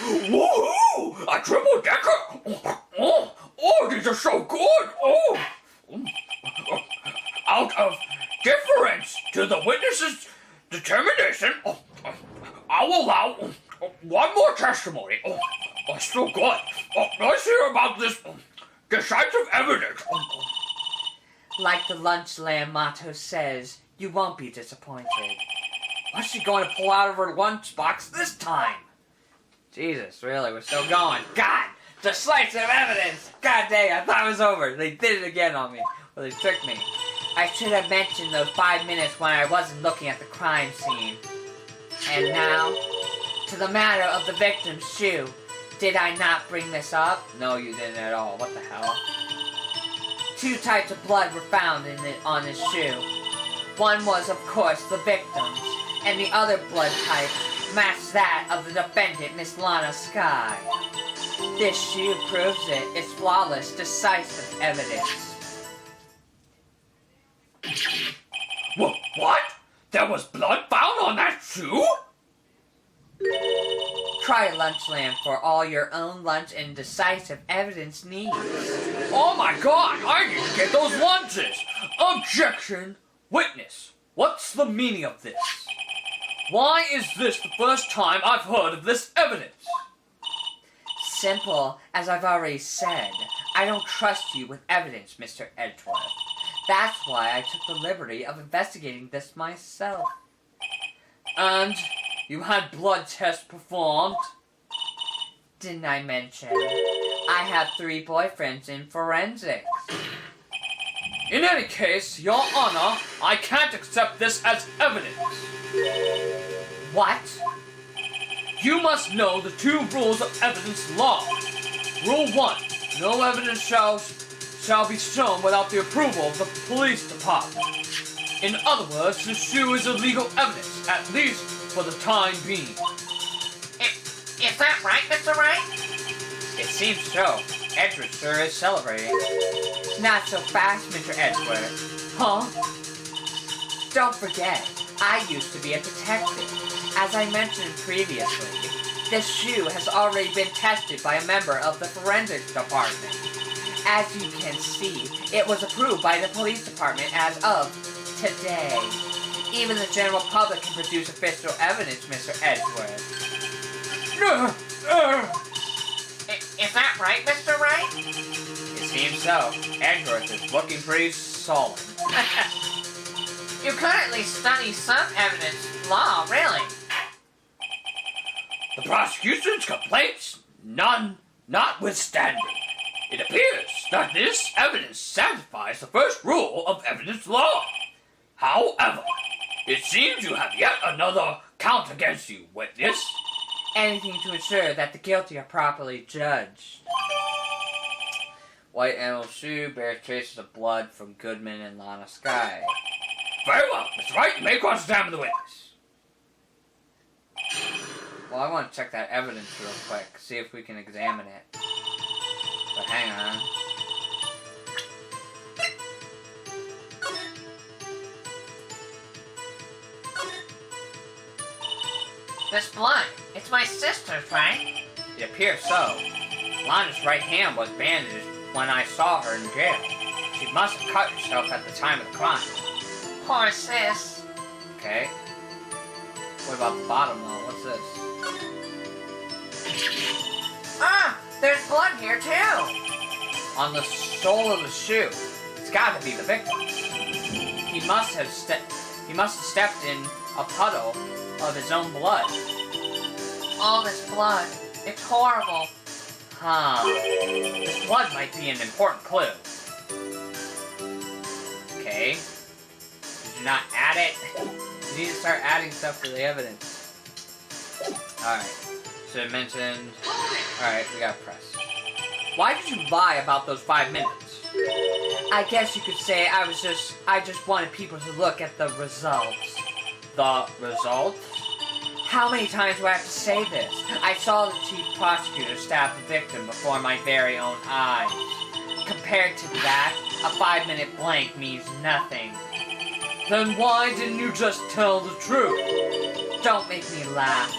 Woohoo! A triple decker! Oh, these are so good! Oh! Out of deference to the witness's determination, I'll allow one more testimony. So good. Let's hear about this decisive evidence. Like the lunch lamb motto says, you won't be disappointed. What's she going to pull out of her lunchbox this time? Jesus, really, we're still going. God, decisive evidence! God dang, I thought it was over. They did it again on me. Well, they tricked me. I should have mentioned those 5 minutes when I wasn't looking at the crime scene. And now, to the matter of the victim's shoe. Did I not bring this up? No, you didn't at all. What the hell? 2 types of blood were found on his shoe. One was, of course, the victim's, and the other blood type matched that of the defendant, Miss Lana Skye. This shoe proves it. It's flawless, decisive evidence. What? There was blood found on that shoe? Try Lunchland for all your own lunch and decisive evidence needs. Oh my god, I need to get those lunches! Objection! Witness, what's the meaning of this? Why is this the first time I've heard of this evidence? Simple, as I've already said. I don't trust you with evidence, Mr. Edgeworth. That's why I took the liberty of investigating this myself. And you had blood tests performed? Didn't I mention? I have 3 boyfriends in forensics. In any case, Your Honor, I can't accept this as evidence. What? You must know the 2 rules of evidence law. Rule 1, no evidence shall be shown without the approval of the police department. In other words, the shoe is illegal evidence, at least for the time being. Is that right, Mr. Wright? It seems so. Edward sure is celebrating. Not so fast, Mr. Edgeworth. Huh? Don't forget, I used to be a detective. As I mentioned previously, this shoe has already been tested by a member of the forensics department. As you can see, it was approved by the police department as of today. Even the general public can produce official evidence, Mr. Edgeworth. Is that right, Mr. Wright? It seems so. Edgeworth is looking pretty sullen. You could at least study some evidence law, really. The prosecution's complaints notwithstanding, it appears that this evidence satisfies the first rule of evidence law. However, it seems you have yet another count against you, witness. Anything to ensure that the guilty are properly judged. White animal shoe bears traces of blood from Goodman and Lana Sky. Very well, Mr. Wright, you may cross-examine the witness. Well, I want to check that evidence real quick, see if we can examine it. But hang on. This blood, it's my sister's, right? It appears so. Lana's right hand was bandaged when I saw her in jail. She must have cut herself at the time of the crime. Poor sis. Okay. What about the bottom though? What's this? Ah, there's blood here too. On the sole of the shoe. It's got to be the victim. He must have stepped in a puddle of his own blood. All this blood, it's horrible. Huh. This blood might be an important clue. Okay. Did you not add it? You need to start adding stuff to the evidence. Alright. So it mentioned... Alright, we got press. Why did you lie about those 5 minutes? I guess you could say I just wanted people to look at the results. The result? How many times do I have to say this? I saw the chief prosecutor stab the victim before my very own eyes. Compared to that, a 5-minute blank means nothing. Then why didn't you just tell the truth? Don't make me laugh.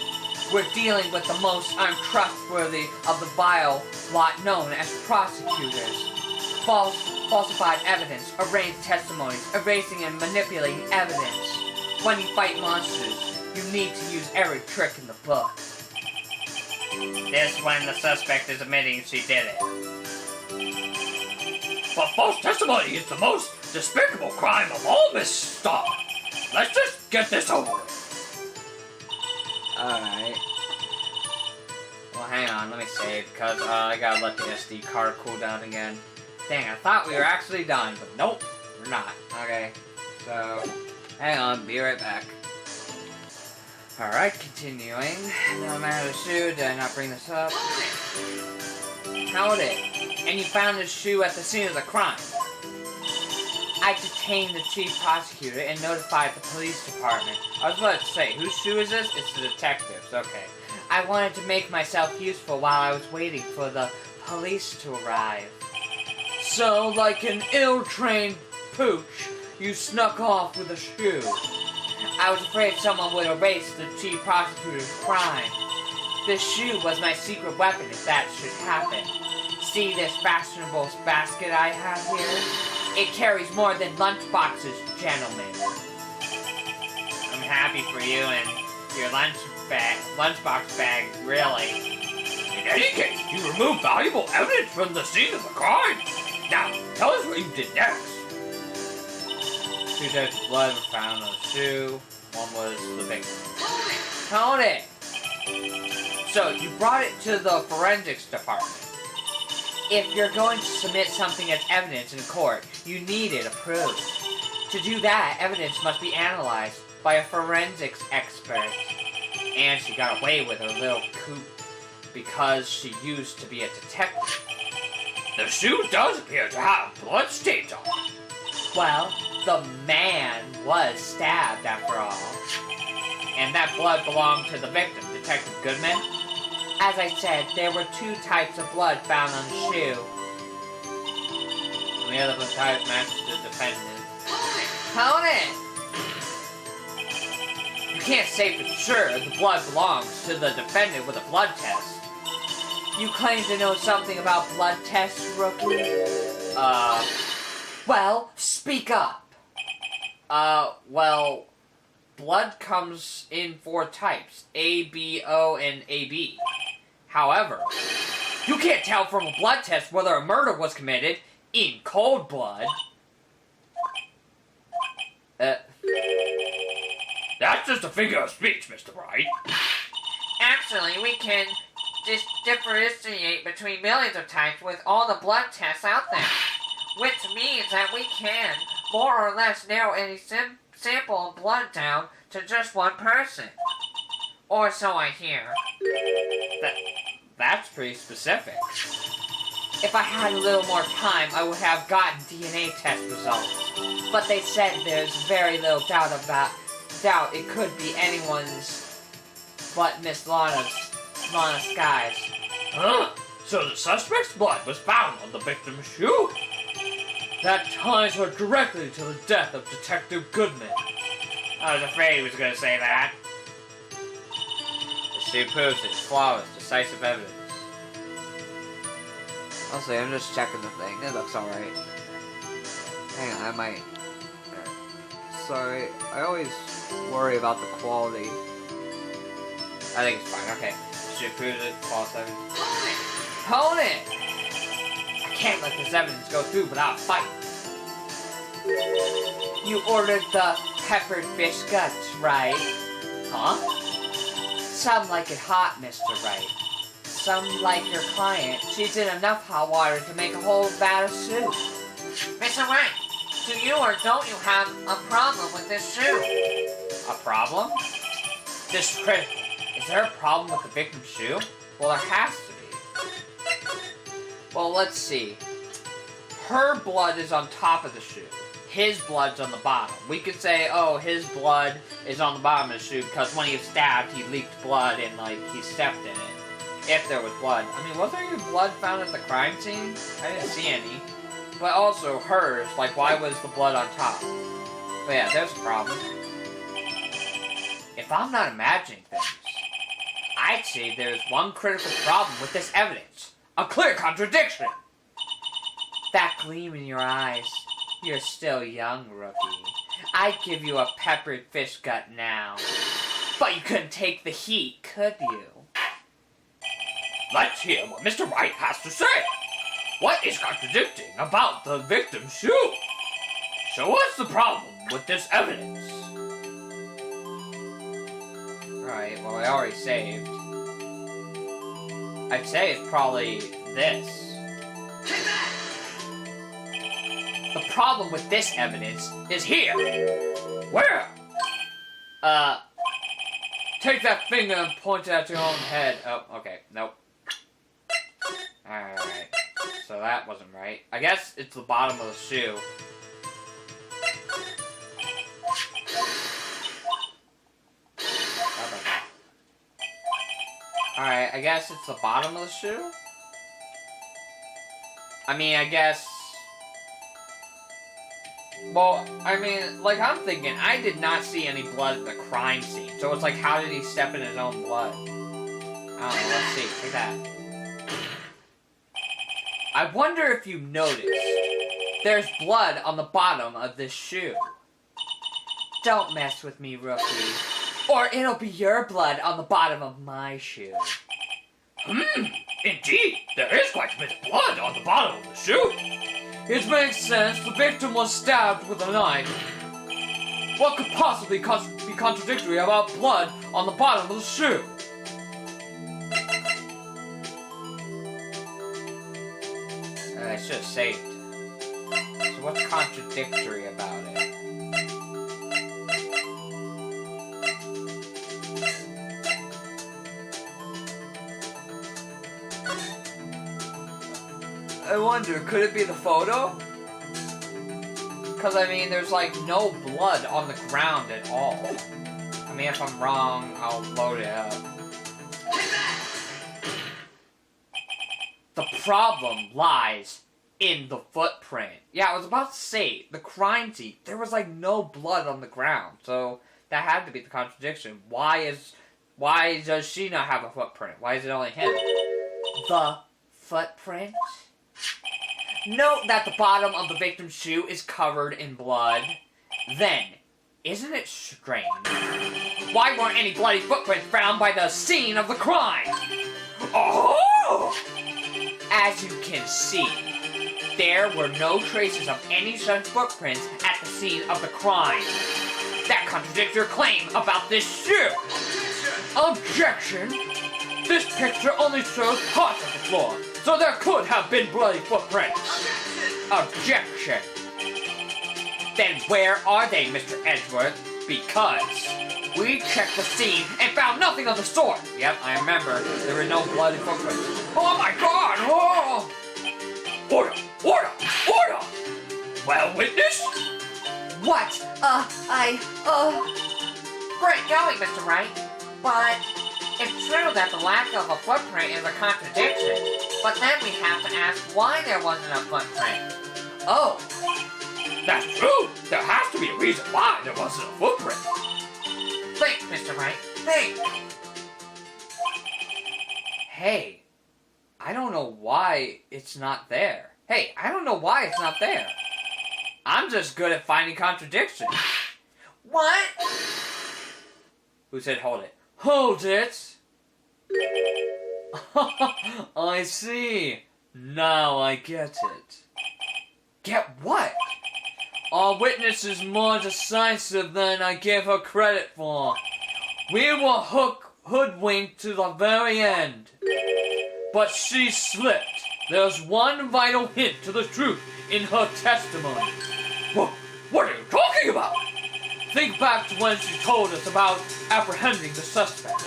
We're dealing with the most untrustworthy of the vile lot known as prosecutors. Falsified evidence, arranged testimonies, erasing and manipulating evidence. When you fight monsters, you need to use every trick in the book. This when the suspect is admitting she did it. But false testimony is the most despicable crime of all, Mrs.Starr. Let's just get this over with. Alright. Well, hang on, let me save, because I gotta let the SD card cool down again. Dang, I thought we were actually done, but nope, we're not. Okay, so, hang on, be right back. Alright, continuing. No matter the shoe, did I not bring this up? How'd it? And you found this shoe at the scene of the crime. I detained the chief prosecutor and notified the police department. I was about to say, whose shoe is this? It's the detective's, okay. I wanted to make myself useful while I was waiting for the police to arrive. So, like an ill-trained pooch, you snuck off with a shoe. I was afraid someone would erase the chief prosecutor's crime. The shoe was my secret weapon if that should happen. See this fashionable basket I have here? It carries more than lunchboxes, gentlemen. I'm happy for you and your lunchbox bag, really. In any case, you removed valuable evidence from the scene of the crime. Now, tell us what you did next. 2 types of blood were found on the shoe. One was the victim. Hold it! So, you brought it to the forensics department. If you're going to submit something as evidence in court, you need it approved. To do that, evidence must be analyzed by a forensics expert. And she got away with her little coup because she used to be a detective. The shoe does appear to have blood stains on it. Well, the man was stabbed after all. And that blood belonged to the victim, Detective Goodman. As I said, there were 2 types of blood found on the shoe. And the other type matched the defendant. Hold it! You can't say for sure the blood belongs to the defendant with a blood test. You claim to know something about blood tests, rookie? Well, speak up. Well, blood comes in 4 types, A, B, O, and AB. However, you can't tell from a blood test whether a murder was committed in cold blood. That's just a figure of speech, Mr. Wright. Actually, we can just differentiate between millions of types with all the blood tests out there. Which means that we can more or less narrow any sample of blood down to just one person. Or so I hear. That's pretty specific. If I had a little more time, I would have gotten DNA test results. But they said there's very little doubt it could be anyone's but Miss Lana Skies. Huh? So the suspect's blood was found on the victim's shoe? That ties her directly to the death of Detective Goodman. I was afraid he was going to say that. The shoe proves it's flawless, decisive evidence. Honestly, I'm just checking the thing. It looks alright. Hang on, I might... Sorry, I always worry about the quality. I think it's fine, okay. Shoe proves it, flawless evidence. Hold it! I can't let this evidence go through without a fight. You ordered the peppered fish guts, right? Huh? Some like it hot, Mr. Wright. Some like your client. She's in enough hot water to make a whole vat of soup. Mr. Wright, do you or don't you have a problem with this shoe? A problem? This is critical. Is there a problem with the victim's shoe? Well, there has to be. Well, let's see. Her blood is on top of the shoe. His blood's on the bottom. We could say, oh, his blood is on the bottom of the shoe because when he was stabbed, he leaked blood and, like, he stepped in it. If there was blood. I mean, was there any blood found at the crime scene? I didn't see any. But also, hers, like, why was the blood on top? But yeah, there's a problem. If I'm not imagining things, I'd say there's one critical problem with this evidence. A clear contradiction! That gleam in your eyes. You're still young, rookie. I'd give you a peppered fish gut now. But you couldn't take the heat, could you? Let's hear what Mr. Wright has to say. What is contradicting about the victim's shoe? So what's the problem with this evidence? Alright, well, I already saved. I'd say it's probably this. The problem with this evidence is here. Where? Take that finger and point it at your own head. Oh, okay, nope. Alright, so that wasn't right. I guess it's the bottom of the shoe. Alright, I guess it's the bottom of the shoe? I mean, I guess... Well, I mean, like, I'm thinking, I did not see any blood in the crime scene. So it's like, how did he step in his own blood? I don't know, let's see. Take that. I wonder if you noticed. There's blood on the bottom of this shoe. Don't mess with me, rookie. Or it'll be your blood on the bottom of my shoe. Indeed, there is quite a bit of blood on the bottom of the shoe. It makes sense. The victim was stabbed with a knife. What could possibly be contradictory about blood on the bottom of the shoe? I should have saved. So what's contradictory about it? I wonder, could it be the photo? Because, I mean, there's, like, no blood on the ground at all. I mean, if I'm wrong, I'll load it up. The problem lies in the footprint. Yeah, I was about to say, the crime scene, there was, like, no blood on the ground. So, that had to be the contradiction. Why does she not have a footprint? Why is it only him? The footprint? Note that the bottom of the victim's shoe is covered in blood. Then, isn't it strange? Why weren't any bloody footprints found by the scene of the crime? Oh! As you can see, there were no traces of any such footprints at the scene of the crime. That contradicts your claim about this shoe. Objection! This picture only shows parts of the floor, so there could have been bloody footprints. Objection. Then where are they, Mr. Edgeworth? Because we checked the scene and found nothing of the sort. Yep, I remember. There were no bloody footprints. Oh my God! Oh! Order! Order! Order! Well, witness? What? Great going, Mr. Wright. But it's true that the lack of a footprint is a contradiction. But then we have to ask why there wasn't a footprint. Oh, That's true. There has to be a reason why there wasn't a footprint. Think, Mr. Wright. Think. Hey, I don't know why it's not there. Hey, I don't know why it's not there. I'm just good at finding contradictions. What? Who said hold it? Hold it! I see. Now I get it. Get what? Our witness is more decisive than I give her credit for. We were hoodwinked to the very end. But she slipped. There's one vital hint to the truth in her testimony. What are you talking about? Think back to when she told us about apprehending the suspect.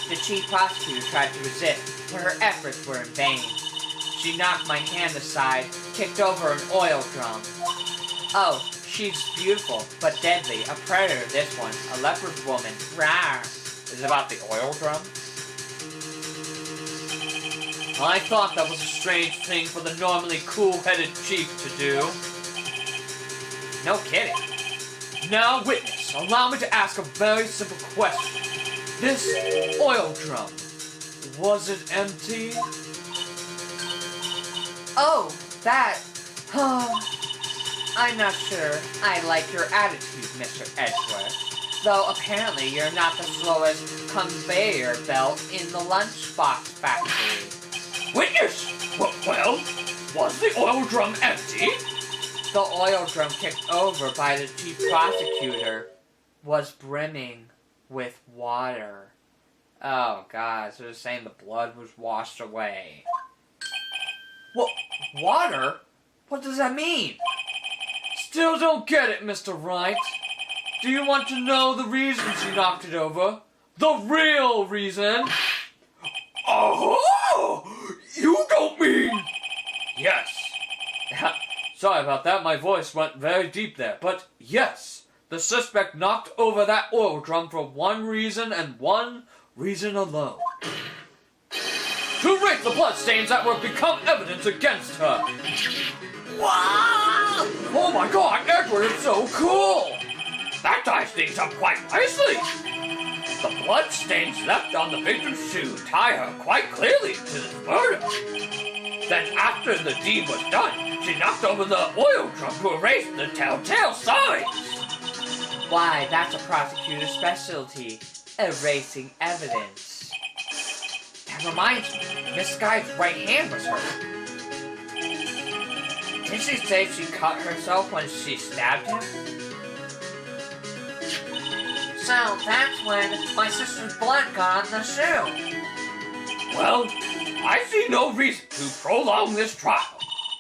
the chief prosecutor tried to resist, but her efforts were in vain. She knocked my hand aside, kicked over an oil drum. Oh, she's beautiful, but deadly. A predator, this one. A leopard woman. Rawr. Is it about the oil drum? I thought that was a strange thing for the normally cool-headed chief to do. No kidding. Now, witness, allow me to ask a very simple question. This oil drum, was it empty? Oh, that. I'm not sure I like your attitude, Mr. Edgeworth. Though apparently you're not the slowest conveyor belt in the lunchbox factory. Witness! Well, was the oil drum empty? The oil drum kicked over by the chief prosecutor was brimming with water. Oh, God, so they're saying the blood was washed away. What? Water? What does that mean? Still don't get it, Mr. Wright. Do you want to know the reason she knocked it over? The real reason? Oh! You don't mean... Yes. Sorry about that, my voice went very deep there. But yes, the suspect knocked over that oil drum for one reason and one reason alone. To erase the bloodstains that would become evidence against her. Wow! Oh my god, Edward, it's so cool! That ties things up quite nicely. The blood stains left on the victim's shoe tie her quite clearly to this murder. Then after the deed was done, she knocked over the oil drum to erase the telltale signs. Why, that's a prosecutor's specialty. Erasing evidence. That reminds me, Miss Sky's right hand was hurt. Did she say she cut herself when she stabbed him? So that's when my sister's blood got on the shoe. Well, I see no reason to prolong this trial.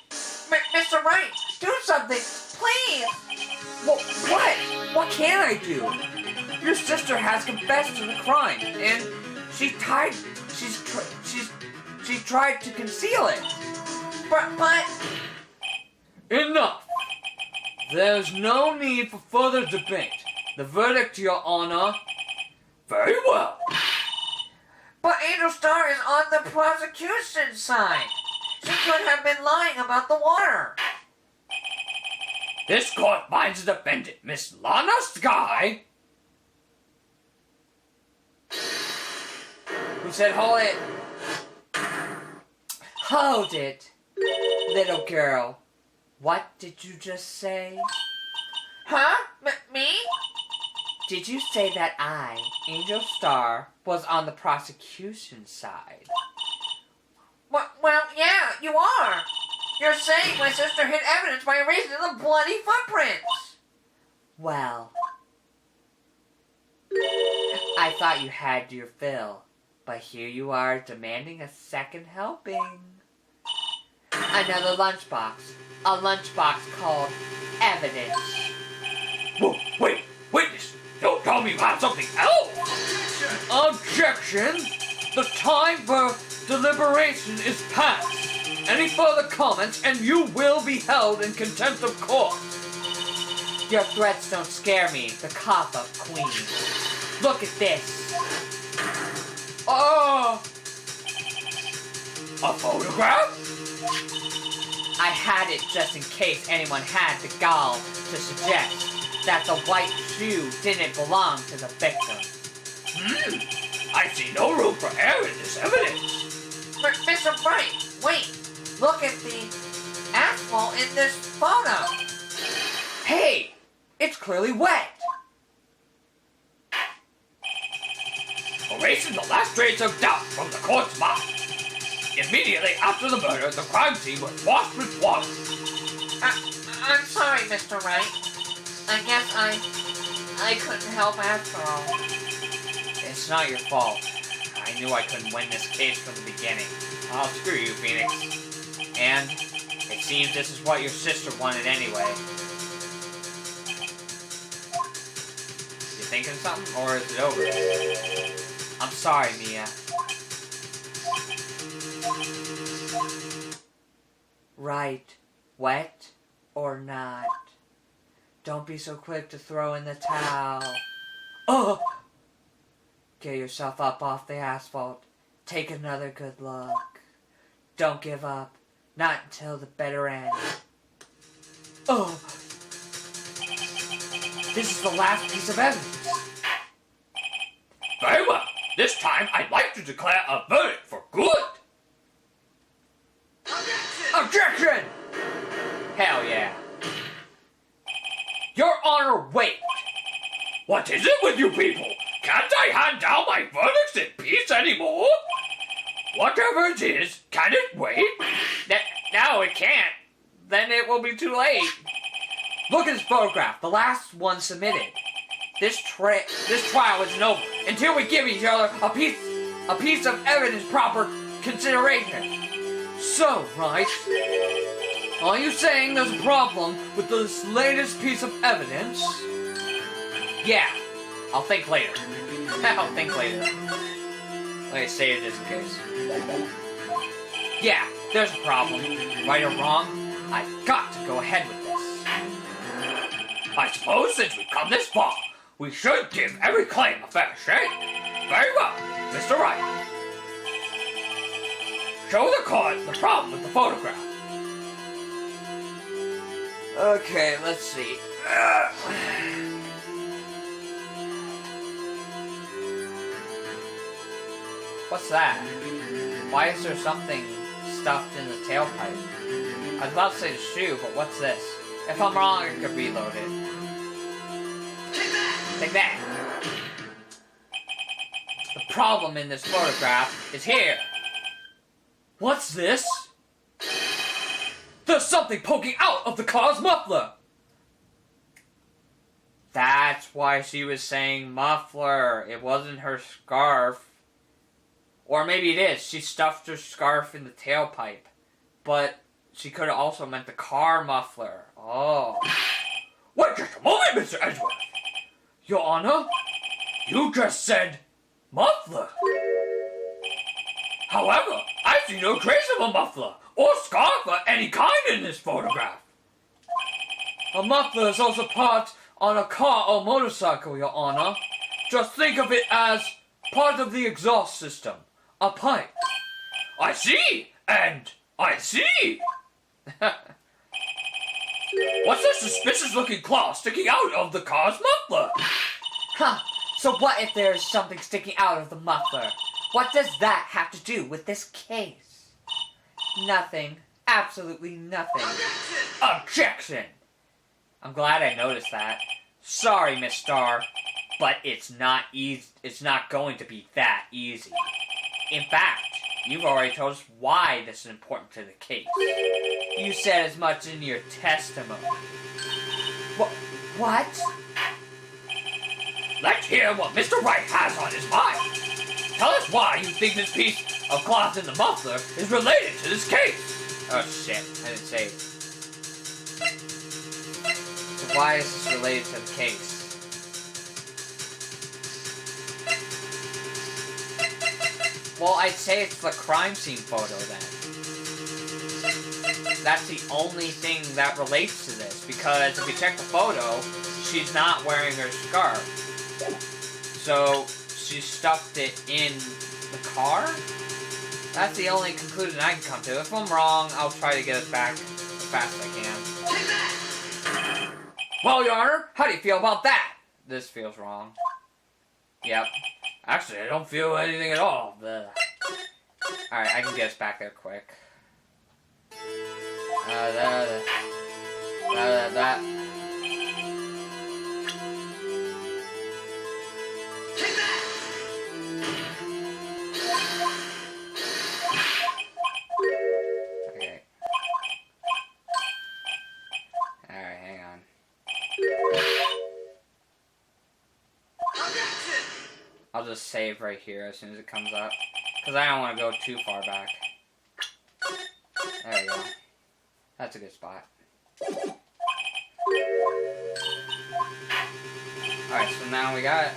Mr. Wright, do something, please! What? What can I do? Your sister has confessed to the crime, and she tried to conceal it. But... Enough! There's no need for further debate. The verdict, Your Honor. Very well. But Angel Starr is on the prosecution's side. She could have been lying about the water. This court finds the defendant, Miss Lana Sky. Who said hold it? Hold it. Little girl. What did you just say? Huh? Me? Did you say that I, Angel Starr, was on the prosecution's side? Well, yeah, you are. You're saying my sister hid evidence by erasing the bloody footprints. Well, I thought you had your fill, but here you are demanding a second helping. Another lunchbox. A lunchbox called evidence. Whoa, wait, witness, don't tell me you have something else. Objection! The time for deliberation is past. Any further comments and you will be held in contempt of court. Your threats don't scare me, the cop of Queens. Look at this. Oh! A photograph? I had it just in case anyone had the gall to suggest that the white shoe didn't belong to the victim. I see no room for error in this evidence. But Mr. Wright, wait. Look at the asphalt in this photo. Hey! It's clearly wet! Erasing the last trace of doubt from the court's mind. Immediately after the murder, the crime scene was washed with water. I'm sorry, Mr. Wright. I guess I couldn't help after all. It's not your fault. I knew I couldn't win this case from the beginning. I'll screw you, Phoenix. And it seems this is what your sister wanted anyway. You thinking of something, or is it over? I'm sorry, Mia. Right. Wet or not. Don't be so quick to throw in the towel. Oh! Get yourself up off the asphalt. Take another good look. Don't give up. Not until the bitter end. Oh! This is the last piece of evidence. Very well. This time, I'd like to declare a verdict for good. Objection! Hell yeah. Your Honor, wait! What is it with you people? Can't I hand down my verdicts in peace anymore? Whatever it is, can it wait? No, it can't. Then it will be too late. Look at this photograph, the last one submitted. This trial isn't over until we give each other a piece of evidence proper consideration. So, right? Are you saying there's a problem with this latest piece of evidence? Yeah, I'll think later. I'll think later. Let me save this in case. Yeah, there's a problem. Right or wrong, I've got to go ahead with this. I suppose since we've come this far, we should give every claim a fair shake. Very well, Mr. Wright. Show the court the problem with the photograph. Okay, let's see. What's that? Why is there something stuffed in the tailpipe? I was about to say the shoe, but what's this? If I'm wrong, I could reload it. Take that! The problem in this photograph is here. What's this? There's something poking out of the car's muffler! That's why she was saying muffler. It wasn't her scarf. Or maybe it is. She stuffed her scarf in the tailpipe. But she could have also meant the car muffler. Oh. Wait just a moment, Mr. Edgeworth. Your Honor? You just said muffler. However, I see no trace of a muffler or scarf of any kind in this photograph. A muffler is also part on a car or motorcycle, Your Honor. Just think of it as part of the exhaust system. A pipe. I see, and I see. What's this suspicious-looking claw sticking out of the car's muffler? Huh. So what if there's something sticking out of the muffler? What does that have to do with this case? Nothing. Absolutely nothing. Objection! I'm glad I noticed that. Sorry, Miss Starr, but it's not easy. It's not going to be that easy. In fact, you've already told us why this is important to the case. You said as much in your testimony. What? Let's hear what Mr. Wright has on his mind. Tell us why you think this piece of cloth in the muffler is related to this case. Oh shit, I didn't say. So why is this related to the case? Well, I'd say it's the crime scene photo then. That's the only thing that relates to this, because if you check the photo, she's not wearing her scarf. So, she stuffed it in the car? That's the only conclusion I can come to. If I'm wrong, I'll try to get us back as fast as I can. Well, Your Honor, how do you feel about that? This feels wrong. Yep. Actually, I don't feel anything at all. Alright, I can get us back there quick. That. Okay. Alright, hang on. I'll just save right here as soon as it comes up. Because I don't want to go too far back. There we go. That's a good spot. Alright, so now we got...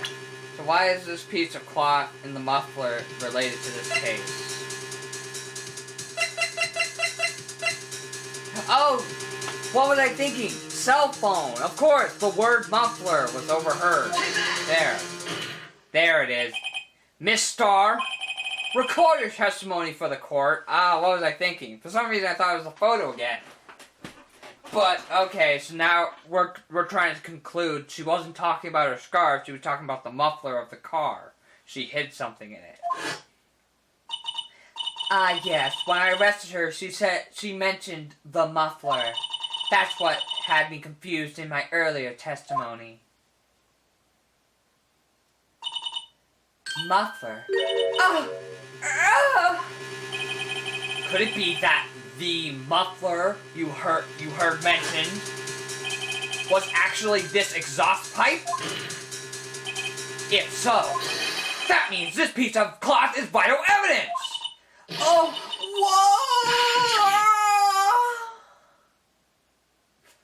So why is this piece of cloth in the muffler related to this case? Oh! What was I thinking? Cell phone! Of course! The word muffler was overheard. There. There it is. Miss Starr, record your testimony for the court. What was I thinking? For some reason I thought it was a photo again. But, okay, so now we're trying to conclude she wasn't talking about her scarf, she was talking about the muffler of the car. She hid something in it. Yes. When I arrested her, she mentioned the muffler. That's what had me confused in my earlier testimony. Muffler. Could it be that the muffler you heard mentioned was actually this exhaust pipe? If so, that means this piece of cloth is vital evidence! Oh,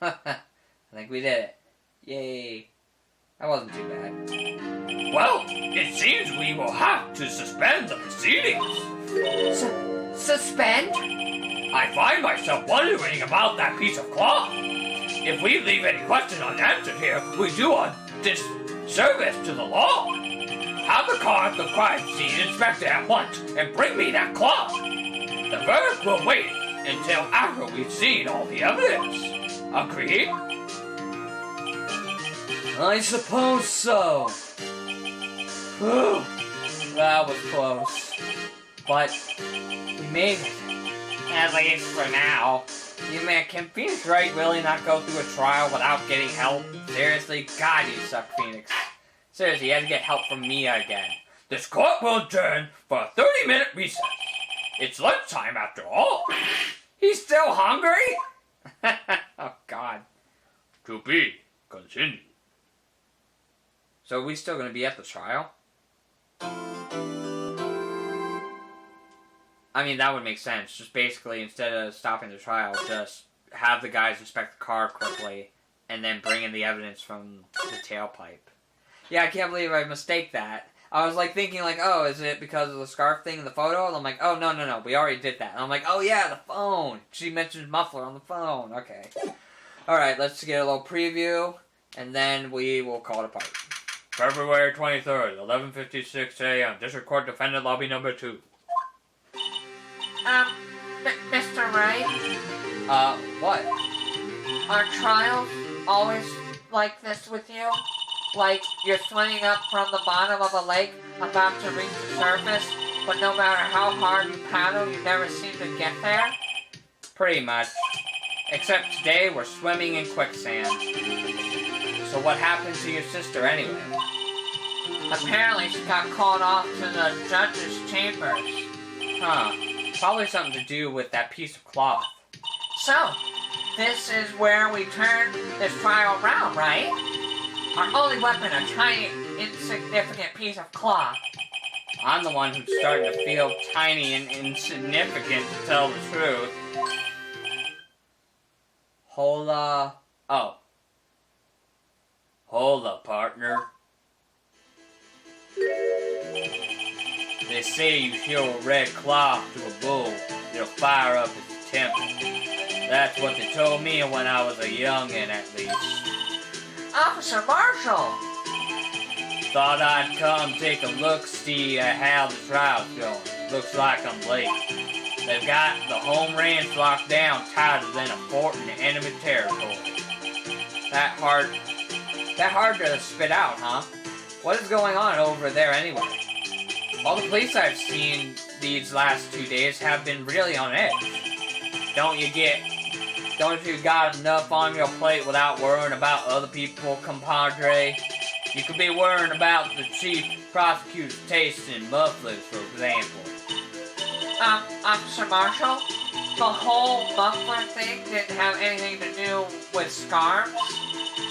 whoa! I think we did it. Yay. That wasn't too bad. Well, it seems we will have to suspend the proceedings. Suspend? I find myself wondering about that piece of cloth. If we leave any question unanswered here, we do a disservice to the law. Have the car at the crime scene inspected at once and bring me that cloth. The verdict will wait until after we've seen all the evidence. Agreed? I suppose so. Whew, that was close. But we made it. At least for now. You man, can Phoenix Wright really not go through a trial without getting help? Seriously? God, you suck, Phoenix. Seriously, you had to get help from me again. This court will adjourn for a 30-minute recess. It's lunchtime after all. He's still hungry? Oh, God. To be continued. So are we still going to be at the trial? I mean, that would make sense. Just basically, instead of stopping the trial, just have the guys inspect the car quickly, and then bring in the evidence from the tailpipe. Yeah, I can't believe I mistake that. I was like thinking like, oh, is it because of the scarf thing in the photo? And I'm like, oh, no, we already did that. And I'm like, oh yeah, the phone. She mentioned muffler on the phone. Okay. Alright, let's get a little preview, and then we will call it apart. February 23rd, 11:56 a.m. District Court Defendant Lobby Number 2. Mr. Wright, What? are trials always like this with you? Like, you're swimming up from the bottom of a lake, about to reach the surface, but no matter how hard you paddle, you never seem to get there? Pretty much. Except today we're swimming in quicksand. So what happened to your sister anyway? Apparently she got called off to the judge's chambers. Huh. Probably something to do with that piece of cloth. So, this is where we turn this trial around, right? Our only weapon, a tiny, insignificant piece of cloth. I'm the one who's starting to feel tiny and insignificant, to tell the truth. Hola. Oh. Hola, partner. They say you show a red cloth to a bull, it'll fire up its temper. That's what they told me when I was a youngin', at least. Officer Marshall! Thought I'd come take a look-see at how the trial's going. Looks like I'm late. They've got the home ranch locked down tighter than a fort in enemy territory. That hard to spit out, huh? What is going on over there anyway? All the police I've seen these last 2 days have been really on edge. Don't you got enough on your plate without worrying about other people, compadre? You could be worrying about the chief prosecutor's taste in mufflers, for example. Officer Marshall, the whole muffler thing didn't have anything to do with scarves.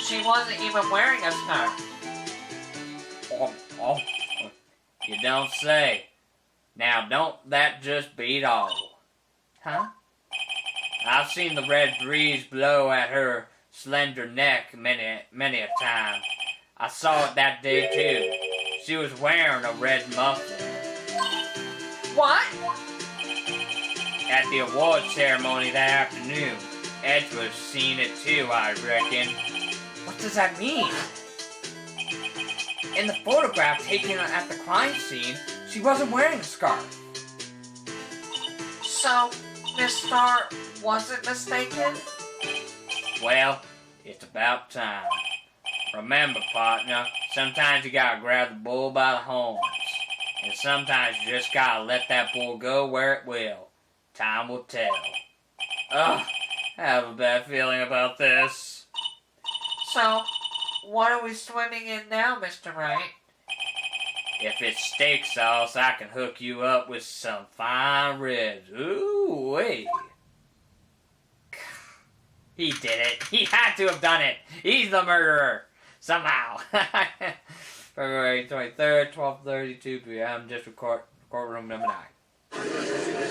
She wasn't even wearing a scarf. Oh, you don't say. Now, don't that just beat all? Huh? I've seen the red breeze blow at her slender neck many a time. I saw it that day, too. She was wearing a red muffler. What? At the award ceremony that afternoon. Edgeworth seen it too, I reckon. What does that mean? In the photograph taken at the crime scene, she wasn't wearing a scarf. So, Miss Starr wasn't mistaken? Well, it's about time. Remember, partner, sometimes you gotta grab the bull by the horns. And sometimes you just gotta let that bull go where it will. Time will tell. Ugh, I have a bad feeling about this. So, what are we swimming in now, Mr. Wright? If it's steak sauce, I can hook you up with some fine ribs. Ooh, wait. He did it. He had to have done it. He's the murderer. Somehow. February 23rd, 12:32 p.m. District Court, courtroom number 9.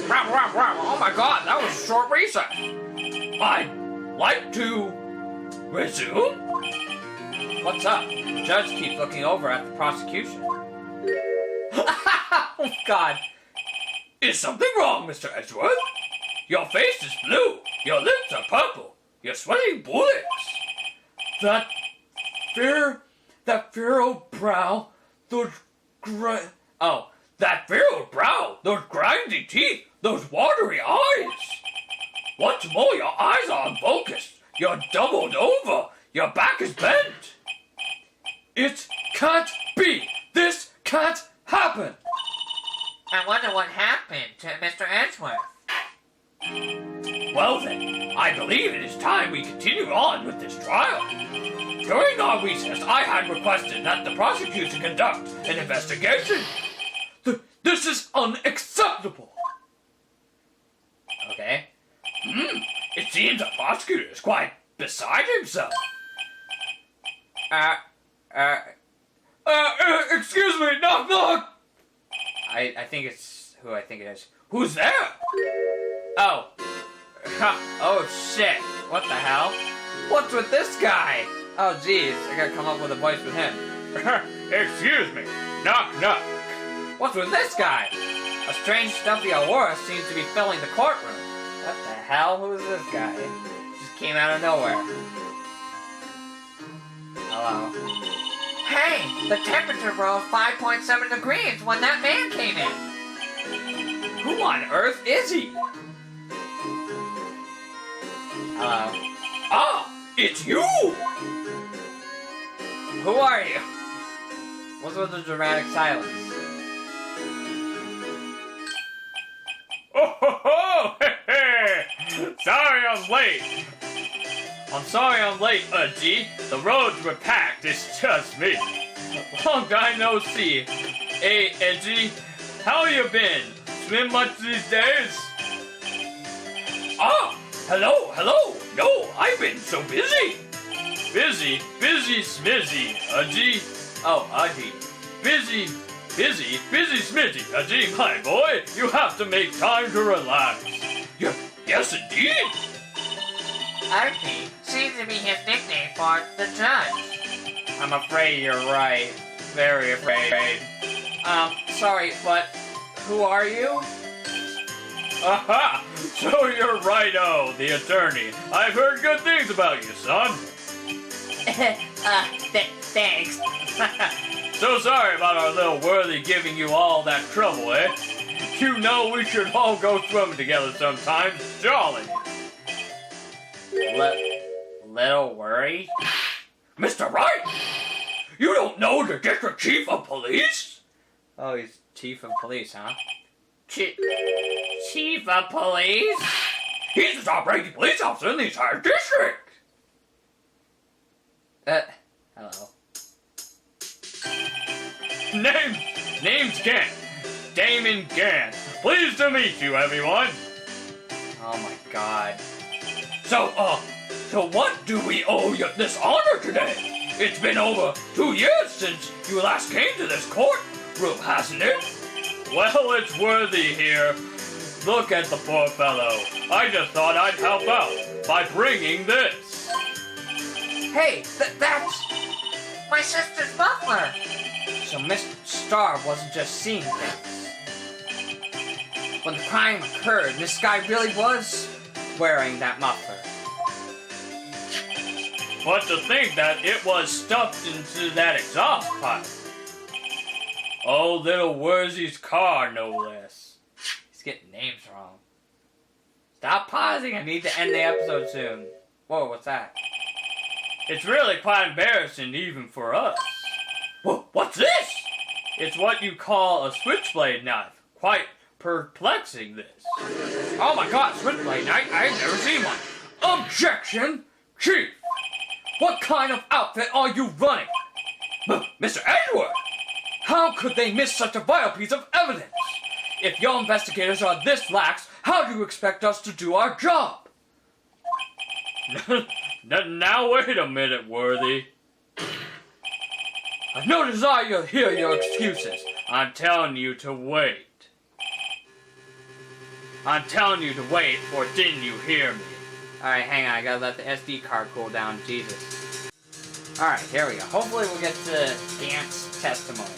Oh my god, that was a short recess. I'd like to resume? What's up? The judge keeps looking over at the prosecution. Oh, God. Is something wrong, Mr. Edgeworth? Your face is blue. Your lips are purple. You're sweating bullets. That furrowed brow, those That furrowed brow, those grinding teeth, those watery eyes. What's more, your eyes are unfocused. You're doubled over. Your back is bent. It can't be! This can't happen! I wonder what happened to Mr. Edgeworth. Well then, I believe it is time we continue on with this trial. During our recess, I had requested that the prosecutor conduct an investigation. This is unacceptable! Okay. It seems the prosecutor is quite beside himself. Excuse me, knock knock! I think it's who I think it is. Who's there? Oh. Oh shit. What the hell? What's with this guy? Oh jeez, I gotta come up with a voice with him. Excuse me. Knock, knock. What's with this guy? A strange stuffy aura seems to be filling the courtroom. What the hell? Who is this guy? Just came out of nowhere. Hello. Hey, the temperature rose 5.7 degrees when that man came in. Who on earth is he? Hello. Ah, it's you! Who are you? What's with the dramatic silence? Oh ho ho! Sorry I'm late. I'm sorry I'm late, G. The roads were packed, it's just me. Long time no see. Hey, Edgy, how you been? Swim much these days? Ah, hello, hello. No, I've been so busy. Busy smizzy, G. Oh, Uggy. Busy smizzy, G, my boy. You have to make time to relax. Yes, indeed. Archie seems to be his nickname for the judge. I'm afraid you're right. Very afraid. Sorry, but who are you? Aha! So you're Righto, the attorney. I've heard good things about you, son. Thanks. So sorry about our little worthy giving you all that trouble, eh? You know we should all go swimming together sometime. Jolly. Little worry? Mr. Wright! You don't know the district chief of police? Oh, he's chief of police, huh? Chief of police? He's the top-ranking police officer in the entire district! Hello. Name's Gant. Damon Gant. Pleased to meet you, everyone. Oh my god. So what do we owe you this honor today? It's been over 2 years since you last came to this courtroom, hasn't it? Well, it's worthy here. Look at the poor fellow. I just thought I'd help out by bringing this. Hey, that's... My sister's muffler. So Mrs.Starr wasn't just seeing things. When the crime occurred, this guy really was wearing that muffler. But to think that it was stuffed into that exhaust pipe. Oh, little Worsley's car, no less. He's getting names wrong. Stop pausing. I need to end the episode soon. Whoa, what's that? It's really quite embarrassing even for us. What's this? It's what you call a switchblade knife. Quite perplexing, this. Oh my god, switchblade knife. I've never seen one. Objection! Chief! What kind of outfit are you running? Mr. Edgeworth! How could they miss such a vital piece of evidence? If your investigators are this lax, how do you expect us to do our job? Now wait a minute, Worthy. I've no desire to hear your excuses. I'm telling you to wait. I'm telling you to wait, or didn't you hear me? Alright, hang on. I gotta let the SD card cool down. Jesus. Alright, here we go. Hopefully we'll get to Gant's testimony.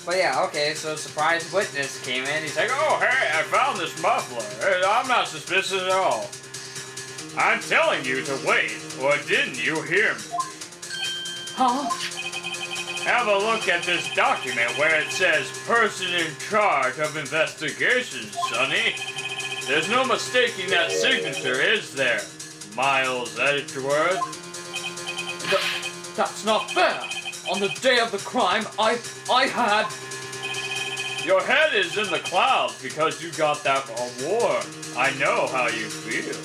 But yeah, okay, so surprise witness came in. He's like, Oh, hey, I found this muffler. I'm not suspicious at all. I'm telling you to wait, or didn't you hear me? Huh? Have a look at this document where it says person in charge of investigations, Sonny. There's no mistaking that signature, is there? Miles Edgeworth. That's not fair. On the day of the crime, I had... Your head is in the clouds because you got that award. I know how you feel.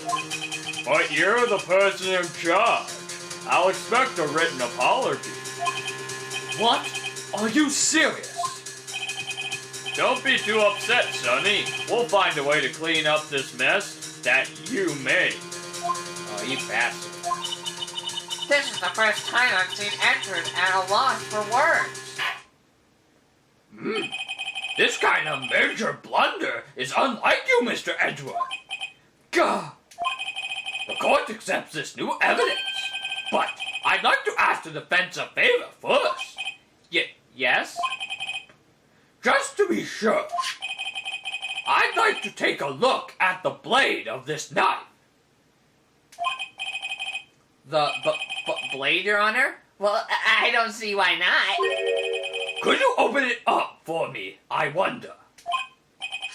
But you're the person in charge. I'll expect a written apology. What? Are you serious? Don't be too upset, Sonny. We'll find a way to clean up this mess that you made. Oh, you bastard. This is the first time I've seen Edward at a loss for words. This kind of major blunder is unlike you, Mr. Edgeworth. Gah! The court accepts this new evidence. But I'd like to ask the defense a favor first. Yes? Just to be sure, I'd like to take a look at the blade of this knife. The blade, Your Honor? Well, I don't see why not. Could you open it up for me, I wonder?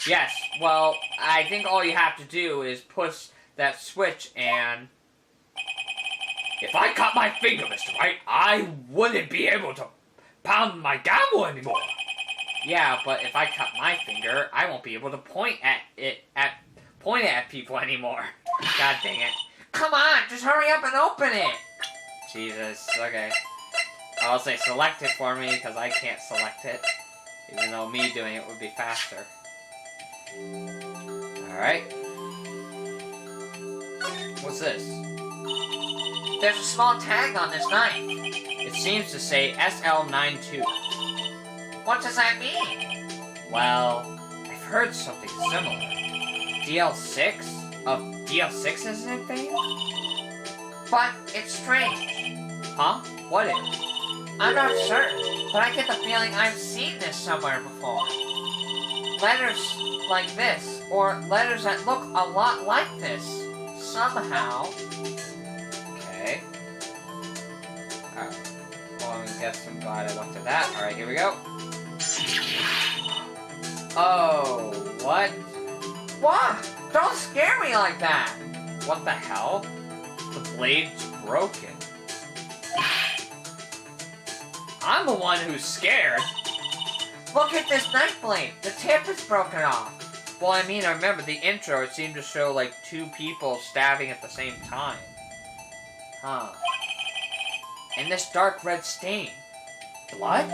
Yes, well, I think all you have to do is push that switch and... If I cut my finger, Mr. Wright, I wouldn't be able to pound my gavel anymore. Yeah, but if I cut my finger, I won't be able to point at people anymore. God dang it. Come on, just hurry up and open it. Jesus, okay. I'll say select it for me, because I can't select it. Even though me doing it would be faster. Alright. What's this? There's a small tag on this knife. It seems to say SL92. What does that mean? Well, I've heard something similar. DL6? Of DL6's nickname? But it's strange. Huh? What is? I'm not certain, but I get the feeling I've seen this somewhere before. Letters like this, or letters that look a lot like this, somehow. Okay. Alright. Well, I guess I'm glad I looked at that. Alright, here we go. Oh, what? What? Don't scare me like that. What the hell? The blade's broken. I'm the one who's scared. Look at this knife blade. The tip is broken off. Well, I mean, I remember the intro, it seemed to show like two people stabbing at the same time. Huh. And this dark red stain. Blood?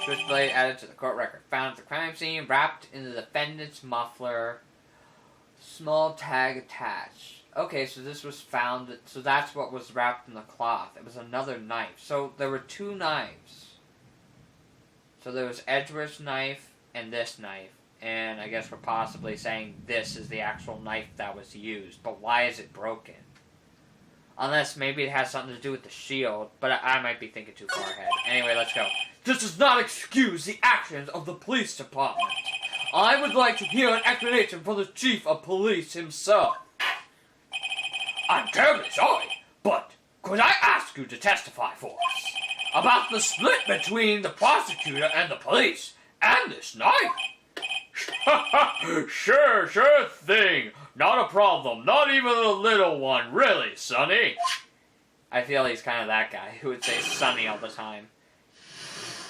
Switchblade added to the court record. Found at the crime scene, wrapped in the defendant's muffler. Small tag attached. Okay, so this was found, so that's what was wrapped in the cloth. It was another knife. So there were two knives. So there was Edgeworth's knife and this knife. And I guess we're possibly saying this is the actual knife that was used. But why is it broken? Unless maybe it has something to do with the shield. But I might be thinking too far ahead. Anyway, let's go. This does not excuse the actions of the police department. I would like to hear an explanation from the chief of police himself. I'm terribly sorry, but could I ask you to testify for us about the split between the prosecutor and the police and this knife? Sure thing. Not a problem. Not even a little one, really, Sonny. I feel he's kind of that guy who would say Sonny all the time.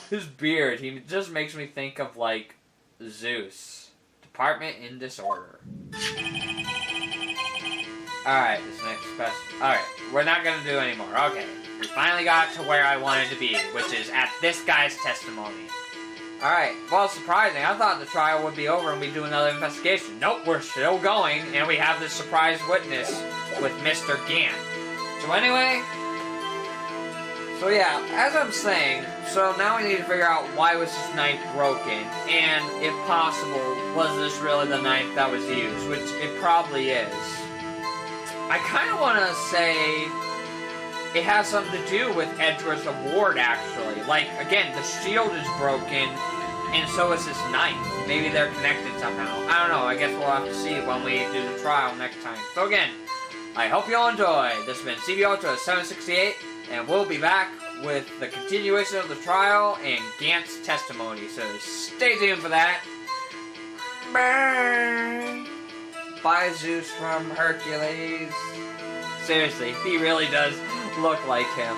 His beard, he just makes me think of, like, Zeus. Department in disorder. Alright, this next question. Alright, we're not gonna do anymore. Okay. We finally got to where I wanted to be, which is at this guy's testimony. Alright, well, surprising. I thought the trial would be over and we'd do another investigation. Nope, we're still going, and we have this surprise witness with Mr. Gant. So anyway, so yeah, as I'm saying, so now we need to figure out why was this knife broken, and if possible, was this really the knife that was used, which it probably is. I kind of want to say it has something to do with Edgeworth's award, actually. Like, again, the shield is broken, and so is this knife. Maybe they're connected somehow. I don't know, I guess we'll have to see when we do the trial next time. So again, I hope you all enjoy. This has been CB Ultra 768, and we'll be back with the continuation of the trial and Gant's testimony. So stay tuned for that. Bye. by Zeus from Hercules. Seriously, he really does look like him.